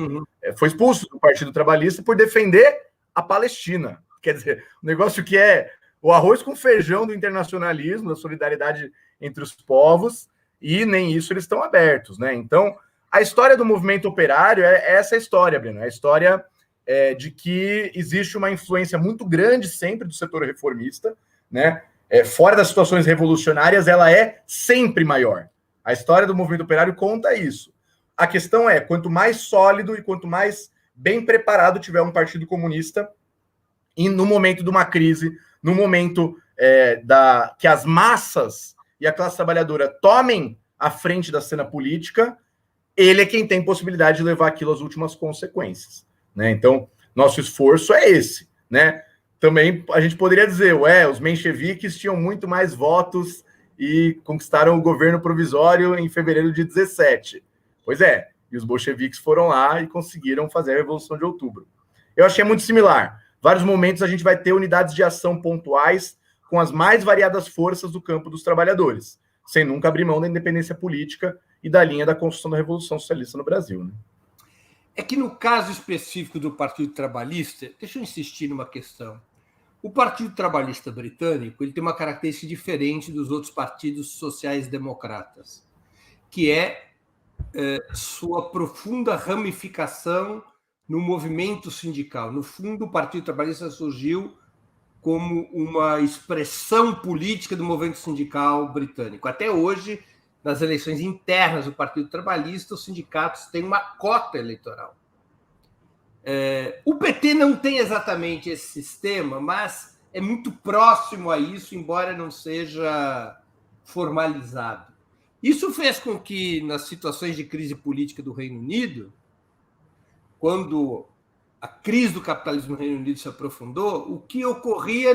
foi expulso do Partido Trabalhista por defender a Palestina. Quer dizer, um negócio que é o arroz com feijão do internacionalismo, da solidariedade entre os povos, e nem isso eles estão abertos, né? Então, a história do movimento operário é essa história, Breno, é a história de que existe uma influência muito grande sempre do setor reformista, né? Fora das situações revolucionárias, ela é sempre maior. A história do movimento operário conta isso. A questão é, quanto mais sólido e quanto mais bem preparado tiver um partido comunista, e no momento de uma crise, no momento que as massas e a classe trabalhadora tomem a frente da cena política, ele é quem tem possibilidade de levar aquilo às últimas consequências, né? Então, nosso esforço é esse, né? Também a gente poderia dizer, os mencheviques tinham muito mais votos e conquistaram o governo provisório em fevereiro de 17. Pois é, e os bolcheviques foram lá e conseguiram fazer a Revolução de Outubro. Eu achei muito similar. Vários momentos a gente vai ter unidades de ação pontuais com as mais variadas forças do campo dos trabalhadores, sem nunca abrir mão da independência política e da linha da construção da Revolução Socialista no Brasil, né? É que no caso específico do Partido Trabalhista, deixa eu insistir numa questão. O Partido Trabalhista Britânico ele tem uma característica diferente dos outros partidos sociais-democratas, que é sua profunda ramificação no movimento sindical. No fundo, o Partido Trabalhista surgiu como uma expressão política do movimento sindical britânico. Até hoje, nas eleições internas do Partido Trabalhista, os sindicatos têm uma cota eleitoral. O PT não tem exatamente esse sistema, mas é muito próximo a isso, embora não seja formalizado. Isso fez com que, nas situações de crise política do Reino Unido, quando a crise do capitalismo no Reino Unido se aprofundou, o que ocorria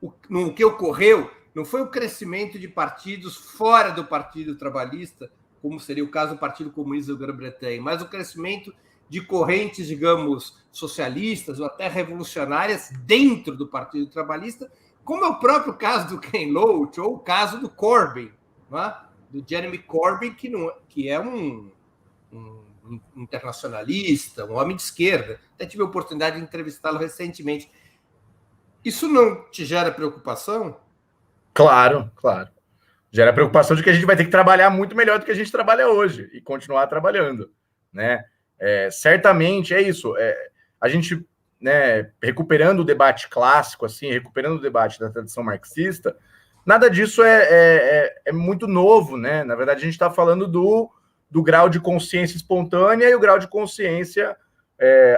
o que ocorreu não foi o crescimento de partidos fora do Partido Trabalhista, como seria o caso do Partido Comunista da Grã-Bretanha, mas o crescimento de correntes, digamos, socialistas ou até revolucionárias dentro do Partido Trabalhista, como é o próprio caso do Ken Loach ou o caso do Corbyn, não é? Do Jeremy Corbyn, que é um internacionalista, um homem de esquerda. Até tive a oportunidade de entrevistá-lo recentemente. Isso não te gera preocupação? Claro, claro. Gera a preocupação de que a gente vai ter que trabalhar muito melhor do que a gente trabalha hoje e continuar trabalhando, né? Certamente é isso. A gente, né, recuperando o debate clássico, assim, recuperando o debate da tradição marxista, nada disso é muito novo, né? Na verdade, a gente está falando do grau de consciência espontânea e o grau de consciência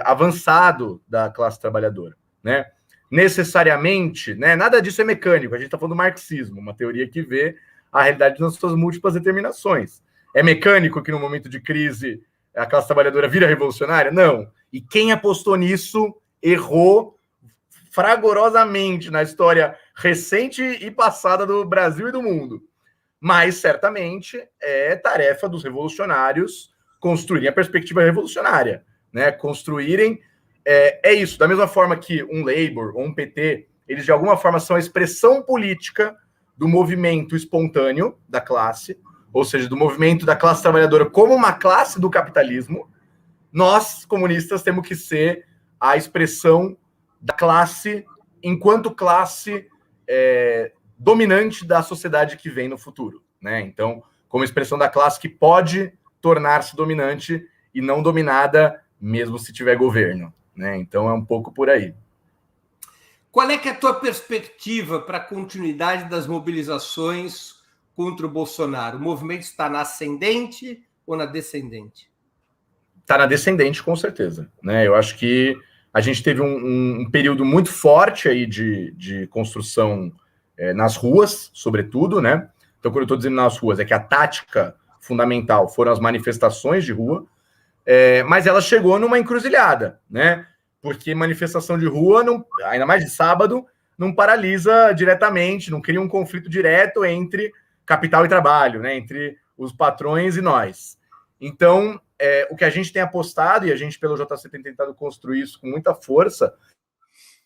avançado da classe trabalhadora, né? Necessariamente, né? Nada disso é mecânico. A gente está falando do marxismo, uma teoria que vê a realidade nas suas múltiplas determinações. É mecânico que no momento de crise a classe trabalhadora vira revolucionária? Não. E quem apostou nisso errou fragorosamente na história recente e passada do Brasil e do mundo. Mas, certamente, é tarefa dos revolucionários construírem a perspectiva revolucionária, né? Construírem... É isso, da mesma forma que um Labour ou um PT, eles de alguma forma são a expressão política do movimento espontâneo da classe, ou seja, do movimento da classe trabalhadora como uma classe do capitalismo. Nós, comunistas, temos que ser a expressão da classe enquanto classe dominante da sociedade que vem no futuro, né? Então, como expressão da classe que pode tornar-se dominante e não dominada, mesmo se tiver governo, né? Então, é um pouco por aí. Qual é que é a tua perspectiva para a continuidade das mobilizações contra o Bolsonaro? O movimento está na ascendente ou na descendente? Está na descendente, com certeza, né? Eu acho que a gente teve um período muito forte aí de construção nas ruas, sobretudo, né? Então, quando eu estou dizendo nas ruas, é que a tática fundamental foram as manifestações de rua, mas ela chegou numa encruzilhada, né? Porque manifestação de rua, ainda mais de sábado, não paralisa diretamente, não cria um conflito direto entre capital e trabalho, né? Entre os patrões e nós. Então, o que a gente tem apostado, e a gente pelo JC tem tentado construir isso com muita força,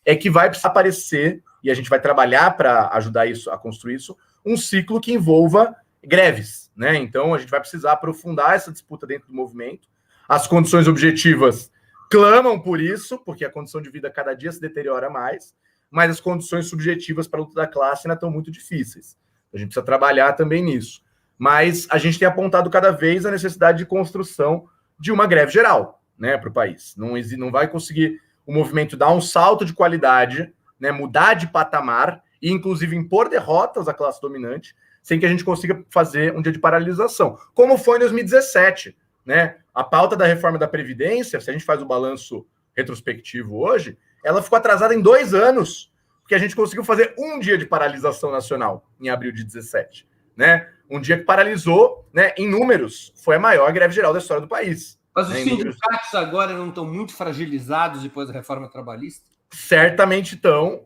é que vai precisar aparecer, e a gente vai trabalhar para ajudar isso a construir isso, um ciclo que envolva greves, né? Então, a gente vai precisar aprofundar essa disputa dentro do movimento. As condições objetivas clamam por isso, porque a condição de vida cada dia se deteriora mais, mas as condições subjetivas para a luta da classe ainda estão muito difíceis. A gente precisa trabalhar também nisso. Mas a gente tem apontado cada vez a necessidade de construção de uma greve geral, né, para o país. Não vai conseguir o movimento dar um salto de qualidade, né, mudar de patamar e, inclusive, impor derrotas à classe dominante, sem que a gente consiga fazer um dia de paralisação. Como foi em 2017, né? A pauta da reforma da Previdência, se a gente faz o balanço retrospectivo hoje, ela ficou atrasada em 2 anos, porque a gente conseguiu fazer um dia de paralisação nacional em abril de 17, né? Um dia que paralisou, né, em números, foi a maior greve geral da história do país. Mas os sindicatos agora não estão muito fragilizados depois da reforma trabalhista? Certamente estão,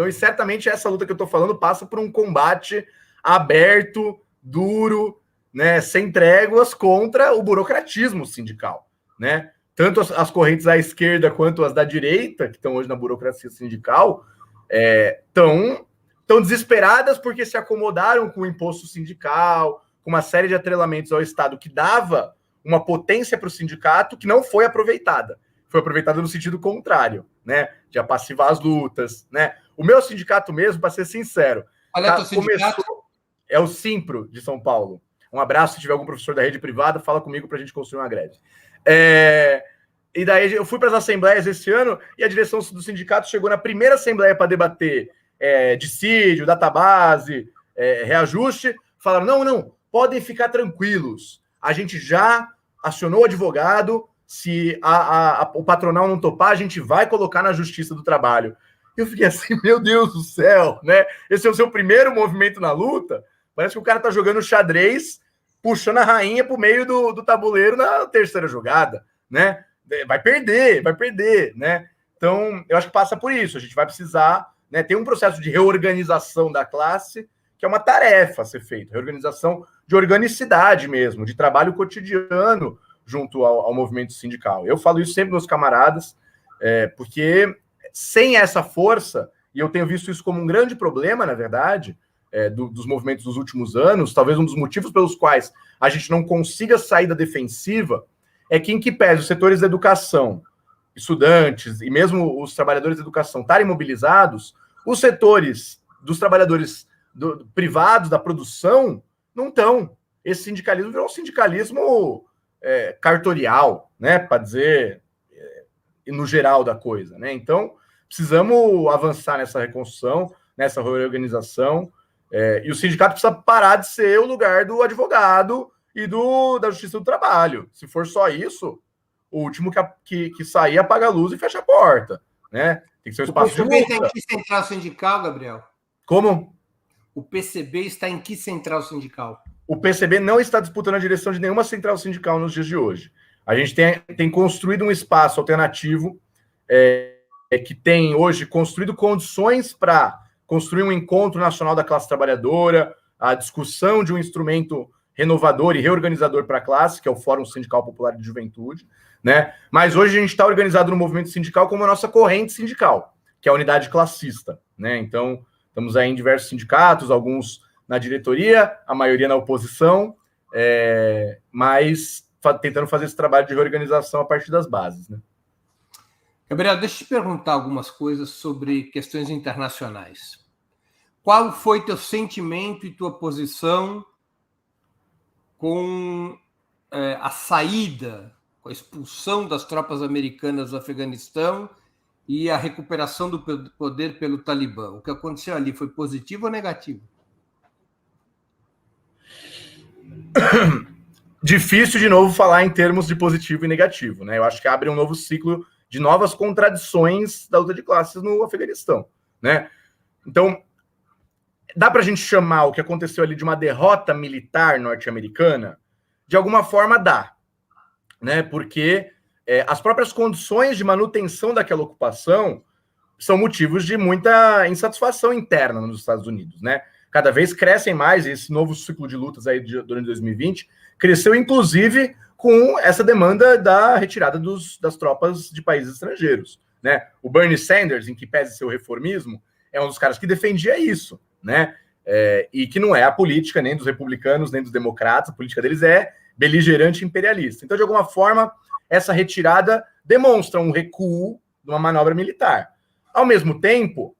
e certamente essa luta que eu estou falando passa por um combate aberto, duro, né, sem tréguas contra o burocratismo sindical, né? Tanto as correntes à esquerda quanto as da direita, que estão hoje na burocracia sindical, estão desesperadas porque se acomodaram com o imposto sindical, com uma série de atrelamentos ao Estado que dava uma potência para o sindicato que não foi aproveitada. Foi aproveitada no sentido contrário, né? De apassivar as lutas, né? O meu sindicato mesmo, para ser sincero, qual é o teu sindicato? É o Simpro de São Paulo. Um abraço, se tiver algum professor da rede privada, fala comigo para a gente construir uma greve. E daí eu fui para as assembleias esse ano e a direção do sindicato chegou na primeira assembleia para debater dissídio, database, reajuste. Falaram, não, podem ficar tranquilos. A gente já acionou o advogado, se o patronal não topar, a gente vai colocar na Justiça do Trabalho. Eu fiquei assim, meu Deus do céu, né? Esse é o seu primeiro movimento na luta? Parece que o cara tá jogando xadrez, puxando a rainha pro meio do tabuleiro na terceira jogada, né? Vai perder, né? Então, eu acho que passa por isso. A gente vai precisar, né, ter um processo de reorganização da classe, que é uma tarefa a ser feita. Reorganização de organicidade mesmo, de trabalho cotidiano junto ao movimento sindical. Eu falo isso sempre meus camaradas, porque sem essa força, e eu tenho visto isso como um grande problema, na verdade, dos movimentos dos últimos anos, talvez um dos motivos pelos quais a gente não consiga sair da defensiva, é que, em que pese os setores da educação, estudantes e mesmo os trabalhadores da educação estarem mobilizados, os setores dos trabalhadores privados, da produção, não estão. Esse sindicalismo virou um sindicalismo cartorial, né? Para dizer no geral da coisa, né? Então, precisamos avançar nessa reconstrução, nessa reorganização, e o sindicato precisa parar de ser o lugar do advogado e da Justiça do Trabalho. Se for só isso, o último que sair apaga a luz e fecha a porta, né? Tem que ser um espaço de luta. O PCB está em que central sindical, Gabriel? Como? O PCB está em que central sindical? O PCB não está disputando a direção de nenhuma central sindical nos dias de hoje. A gente tem construído um espaço alternativo que tem hoje construído condições para construir um encontro nacional da classe trabalhadora, a discussão de um instrumento renovador e reorganizador para a classe, que é o Fórum Sindical Popular de Juventude, né? Mas hoje a gente está organizado no movimento sindical como a nossa corrente sindical, que é a unidade classista, né? Então, estamos aí em diversos sindicatos, alguns na diretoria, a maioria na oposição, mas tentando fazer esse trabalho de reorganização a partir das bases, né? Gabriel, deixa eu te perguntar algumas coisas sobre questões internacionais. Qual foi teu sentimento e tua posição com a saída, com a expulsão das tropas americanas do Afeganistão e a recuperação do poder pelo Talibã? O que aconteceu ali foi positivo ou negativo? Difícil, de novo, falar em termos de positivo e negativo, né? Eu acho que abre um novo ciclo de novas contradições da luta de classes no Afeganistão, né? Então, dá para a gente chamar o que aconteceu ali de uma derrota militar norte-americana? De alguma forma dá, né? Porque as próprias condições de manutenção daquela ocupação são motivos de muita insatisfação interna nos Estados Unidos, né? Cada vez crescem mais, e esse novo ciclo de lutas aí durante 2020 cresceu, inclusive, com essa demanda da retirada das tropas de países estrangeiros, né? O Bernie Sanders, em que pese seu reformismo, é um dos caras que defendia isso, né? E que não é a política nem dos republicanos, nem dos democratas, a política deles é beligerante e imperialista. Então, de alguma forma, essa retirada demonstra um recuo de uma manobra militar. Ao mesmo tempo,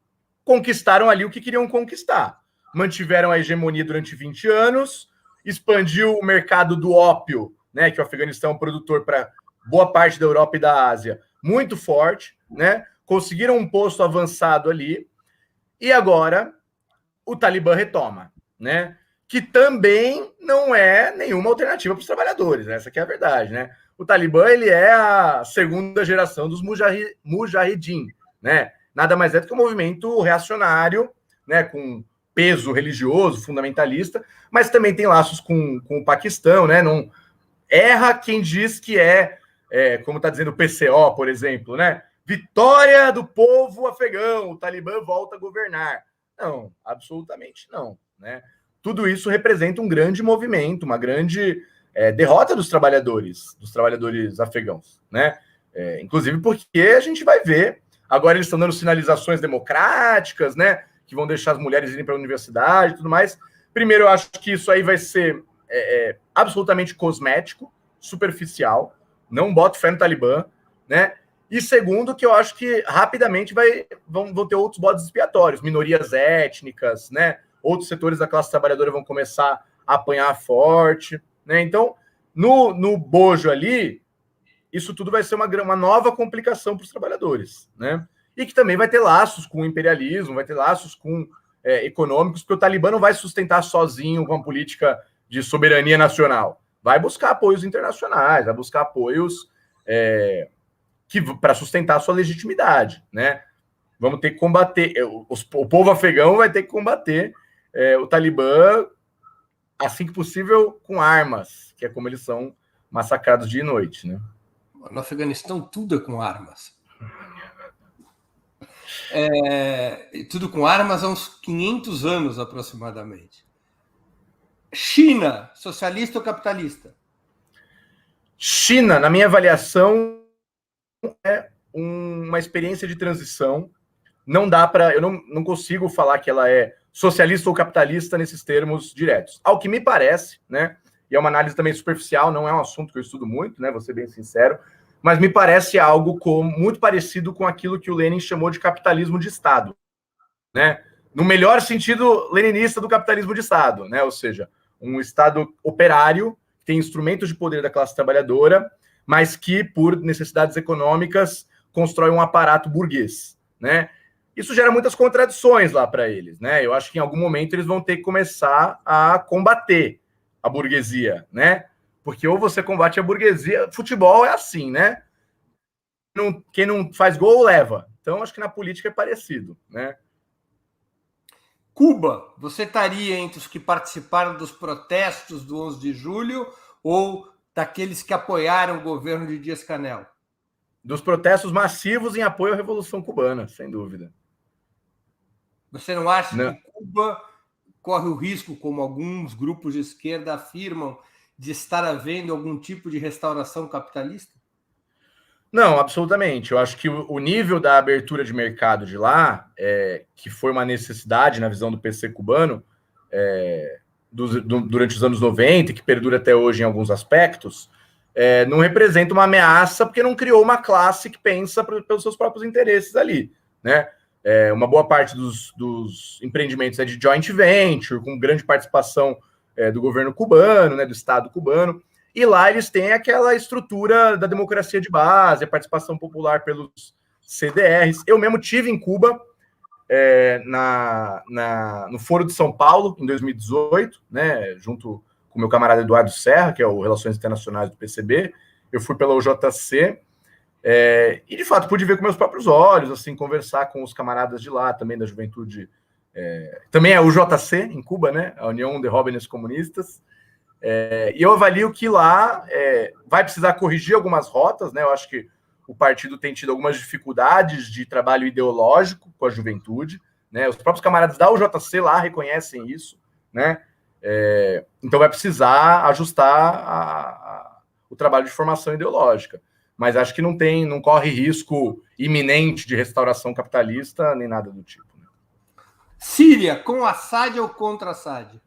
conquistaram ali o que queriam conquistar. Mantiveram a hegemonia durante 20 anos, expandiu o mercado do ópio, né, que o Afeganistão é um produtor para boa parte da Europa e da Ásia, muito forte, né? Conseguiram um posto avançado ali, e agora o Talibã retoma, né? Que também não é nenhuma alternativa para os trabalhadores, né? Essa aqui é a verdade, né? O Talibã, ele é a segunda geração dos mujahidin, né? Nada mais é do que um movimento reacionário, né, com peso religioso, fundamentalista, mas também tem laços com o Paquistão, né? Não erra quem diz que como está dizendo o PCO, por exemplo, né? Vitória do povo afegão, o Talibã volta a governar. Não, absolutamente não, né? Tudo isso representa um grande movimento, uma grande derrota dos trabalhadores afegãos, né? Inclusive porque a gente vai ver, agora eles estão dando sinalizações democráticas, né? Que vão deixar as mulheres irem para a universidade e tudo mais. Primeiro, eu acho que isso aí vai ser absolutamente cosmético, superficial, não boto fé no Talibã, né? E segundo, que eu acho que rapidamente vão ter outros bodes expiatórios, minorias étnicas, né? Outros setores da classe trabalhadora vão começar a apanhar forte, né? Então, no bojo ali, isso tudo vai ser uma nova complicação para os trabalhadores, né? E que também vai ter laços com o imperialismo, vai ter laços com econômicos, porque o Talibã não vai sustentar sozinho com uma política de soberania nacional. Vai buscar apoios internacionais, vai buscar apoios para sustentar a sua legitimidade, né? Vamos ter que combater, o povo afegão vai ter que combater o Talibã, assim que possível, com armas, que é como eles são massacrados dia e noite, né? No Afeganistão, tudo é com armas. Tudo com armas há uns 500 anos, aproximadamente. China, socialista ou capitalista? China, na minha avaliação, é uma experiência de transição. Não dá para... Eu não consigo falar que ela é socialista ou capitalista nesses termos diretos. Ao que me parece, né? E é uma análise também superficial, não é um assunto que eu estudo muito, né? Vou ser bem sincero. Mas me parece algo muito parecido com aquilo que o Lenin chamou de capitalismo de Estado, né? no melhor sentido leninista do capitalismo de Estado, né? Ou seja, um Estado operário, que tem instrumentos de poder da classe trabalhadora, mas que, por necessidades econômicas, constrói um aparato burguês, né? Isso gera muitas contradições lá para eles, né? Eu acho que em algum momento eles vão ter que começar a combater a burguesia, né? Porque ou você combate a burguesia, futebol é assim, né? Quem não faz gol, leva. Então, acho que na política é parecido, né? Cuba, você estaria entre os que participaram dos protestos do 11 de julho ou daqueles que apoiaram o governo de Dias-Canel? Dos protestos massivos em apoio à Revolução Cubana, sem dúvida. Você não acha que Cuba corre o risco, como alguns grupos de esquerda afirmam, de estar havendo algum tipo de restauração capitalista? Não, absolutamente. Eu acho que o nível da abertura de mercado de lá, que foi uma necessidade na visão do PC cubano, durante os anos 90, que perdura até hoje em alguns aspectos, não representa uma ameaça porque não criou uma classe que pensa pelos seus próprios interesses ali, né? Uma boa parte dos empreendimentos é de joint venture, com grande participação do governo cubano, né, do Estado cubano. E lá eles têm aquela estrutura da democracia de base, a participação popular pelos CDRs. Eu mesmo tive em Cuba, no Foro de São Paulo, em 2018, né, junto com o meu camarada Eduardo Serra, que é o Relações Internacionais do PCB. Eu fui pela UJC, e de fato pude ver com meus próprios olhos, assim, conversar com os camaradas de lá, também da juventude. Também é o UJC em Cuba, né, a União de Jóvenes Comunistas. E eu avalio que lá vai precisar corrigir algumas rotas, né? Eu acho que o partido tem tido algumas dificuldades de trabalho ideológico com a juventude, né? Os próprios camaradas da UJC lá reconhecem isso, né? Então vai precisar ajustar o trabalho de formação ideológica. Mas acho que não corre risco iminente de restauração capitalista nem nada do tipo. Né? Síria, com Assad ou contra Assad?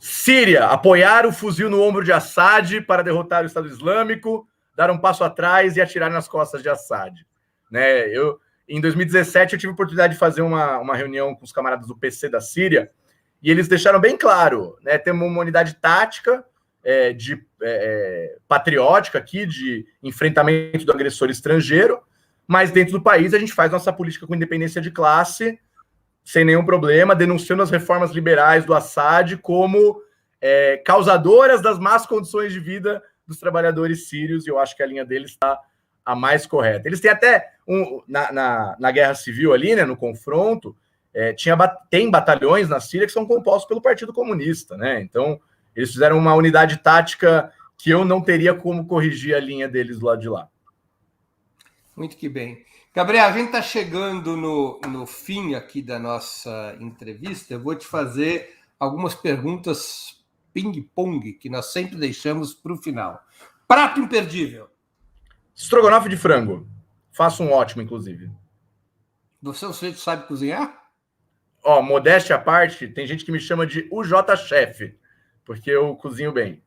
Síria, apoiar o fuzil no ombro de Assad para derrotar o Estado Islâmico, dar um passo atrás e atirar nas costas de Assad. Né? Em 2017, eu tive a oportunidade de fazer uma reunião com os camaradas do PC da Síria, e eles deixaram bem claro, né? Temos uma unidade tática patriótica aqui, de enfrentamento do agressor estrangeiro, mas dentro do país a gente faz nossa política com independência de classe, sem nenhum problema, denunciando as reformas liberais do Assad como causadoras das más condições de vida dos trabalhadores sírios, e eu acho que a linha deles está a mais correta. Eles têm até, na guerra civil ali, né, no confronto, tem batalhões na Síria que são compostos pelo Partido Comunista, né? Então, eles fizeram uma unidade tática que eu não teria como corrigir a linha deles do lado de lá. Muito que bem. Gabriel, a gente está chegando no fim aqui da nossa entrevista. Eu vou te fazer algumas perguntas ping-pong que nós sempre deixamos para o final. Prato imperdível. Estrogonofe de frango. Faço um ótimo, inclusive. Você é um sujeito que sabe cozinhar? Modéstia à parte, tem gente que me chama de UJ Chef, porque eu cozinho bem.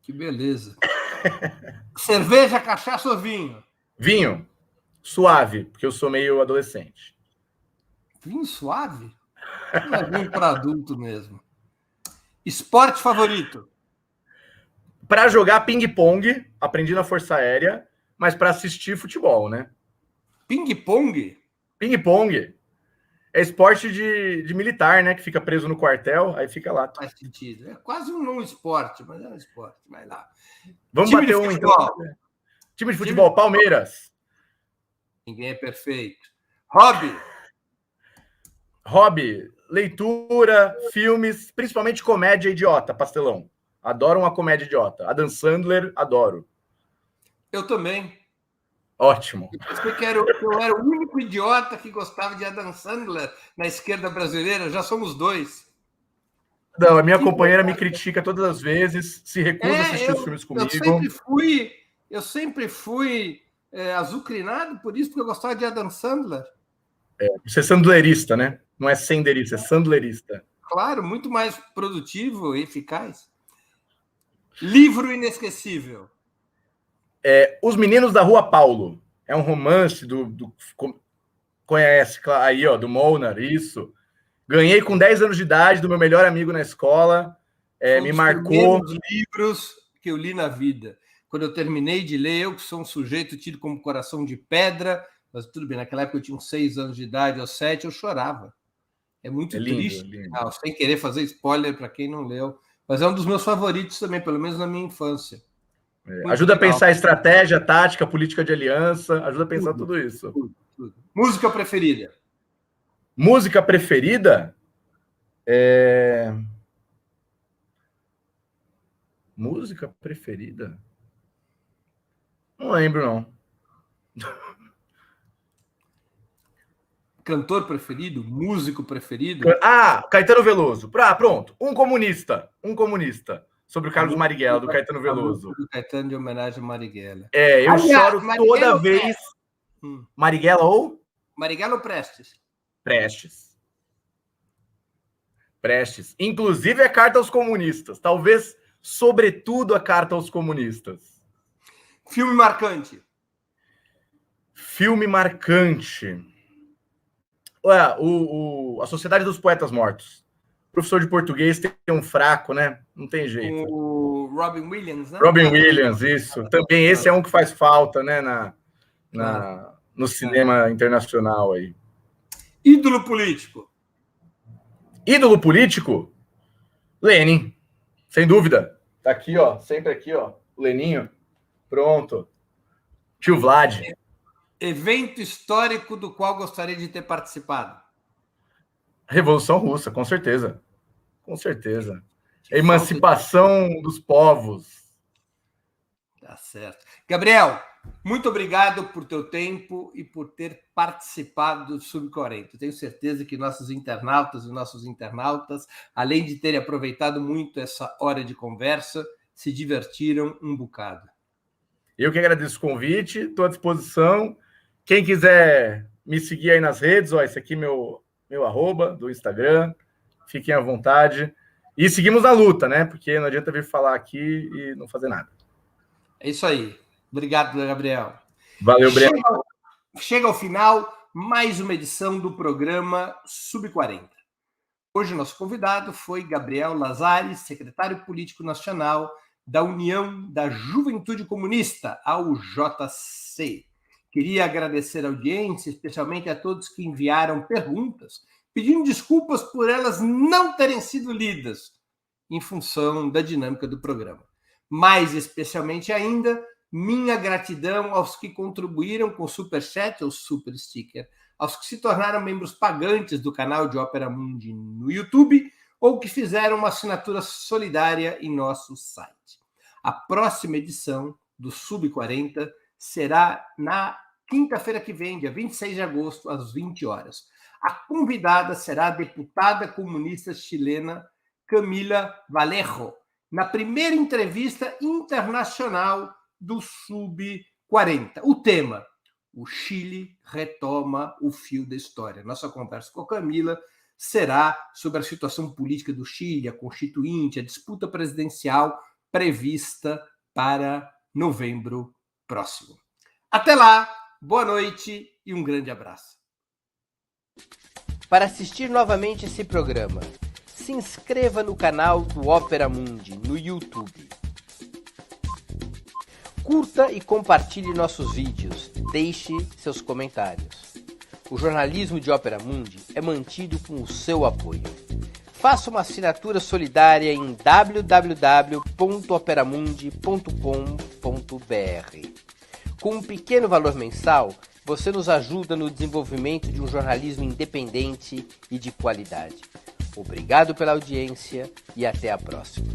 Que beleza. Cerveja, cachaça ou vinho? Vinho. Suave, porque eu sou meio adolescente. Vinho suave? Não é vinho para adulto mesmo. Esporte favorito? Para jogar ping-pong, aprendi na Força Aérea, mas para assistir futebol, né? Ping-pong? Ping-pong é esporte de militar, né? Que fica preso no quartel, aí fica lá. Faz sentido. É quase um não esporte, mas é um esporte. Vai lá. Vamos bater um, então. Time de futebol, Palmeiras. Ninguém é perfeito. Hobby? Hobby, leitura, filmes, principalmente comédia idiota, pastelão. Adoro uma comédia idiota. Adam Sandler, adoro. Eu também. Ótimo. Eu pensei que eu era o único idiota que gostava de Adam Sandler na esquerda brasileira. Já somos dois. Não, a minha companheira me critica todas as vezes, se recusa a assistir os filmes comigo. Eu sempre fui azucrinado por isso, porque eu gostava de Adam Sandler. Você é sandlerista, né? Não é senderista, é sandlerista. Claro, muito mais produtivo e eficaz. Livro inesquecível. Os Meninos da Rua Paulo. É um romance Conhece, aí, ó, do Molnar, isso. Ganhei com 10 anos de idade do meu melhor amigo na escola. Me marcou. Um dos livros que eu li na vida. Quando eu terminei de ler, eu que sou um sujeito tido como coração de pedra, mas tudo bem, naquela época eu tinha uns 6 anos de idade, aos 7 eu chorava. É muito triste, lindo. Sem querer fazer spoiler para quem não leu, mas é um dos meus favoritos também, pelo menos na minha infância. Ajuda legal. A pensar estratégia, tática, política de aliança, ajuda a pensar tudo isso. Tudo. Música preferida? Música preferida? Música preferida? Não lembro, não. Cantor preferido? Músico preferido? Caetano Veloso. Pronto. Um comunista. Sobre o Carlos Marighella, do Caetano Veloso. Do Caetano de homenagem a Marighella. Eu choro toda vez. Marighella ou? Marighella ou Prestes? Prestes. Inclusive a carta aos comunistas. Talvez, sobretudo, a carta aos comunistas. Filme marcante? Filme marcante. A Sociedade dos Poetas Mortos. O professor de português tem um fraco, né? Não tem jeito. O Robin Williams, né? Robin Williams, isso. Também esse é um que faz falta, né? No cinema internacional aí. Ídolo político? Ídolo político? Lenin, sem dúvida. Tá aqui, ó. Sempre aqui, ó. O Leninho. Pronto. Tio Vlad. Evento histórico do qual gostaria de ter participado? Revolução Russa, com certeza. Com certeza. Emancipação dos povos. Tá certo. Gabriel, muito obrigado por teu tempo e por ter participado do Sub-40. Tenho certeza que nossos internautas e nossos internautas, além de terem aproveitado muito essa hora de conversa, se divertiram um bocado. Eu que agradeço o convite, estou à disposição. Quem quiser me seguir aí nas redes, esse aqui é meu arroba do Instagram, fiquem à vontade. E seguimos na luta, né? Porque não adianta vir falar aqui e não fazer nada. É isso aí. Obrigado, Gabriel. Valeu, Breno. Chega ao final mais uma edição do programa Sub-40. Hoje o nosso convidado foi Gabriel Lazzari, secretário político nacional da União da Juventude Comunista, a UJC. Queria agradecer a audiência, especialmente a todos que enviaram perguntas, pedindo desculpas por elas não terem sido lidas, em função da dinâmica do programa. Mais especialmente ainda, minha gratidão aos que contribuíram com o Superchat ou Super Sticker, aos que se tornaram membros pagantes do canal de Ópera Mundi no YouTube ou que fizeram uma assinatura solidária em nosso site. A próxima edição do Sub-40 será na quinta-feira que vem, dia 26 de agosto, às 20 horas. A convidada será a deputada comunista chilena Camila Vallejo, na primeira entrevista internacional do Sub-40. O tema: o Chile retoma o fio da história. Nossa conversa com a Camila será sobre a situação política do Chile, a Constituinte, a disputa presidencial prevista para novembro próximo. Até lá, boa noite e um grande abraço. Para assistir novamente esse programa, se inscreva no canal do Ópera Mundi no YouTube. Curta e compartilhe nossos vídeos, deixe seus comentários. O jornalismo de Ópera Mundi é mantido com o seu apoio. Faça uma assinatura solidária em www.operamundi.com.br. Com um pequeno valor mensal, você nos ajuda no desenvolvimento de um jornalismo independente e de qualidade. Obrigado pela audiência e até a próxima.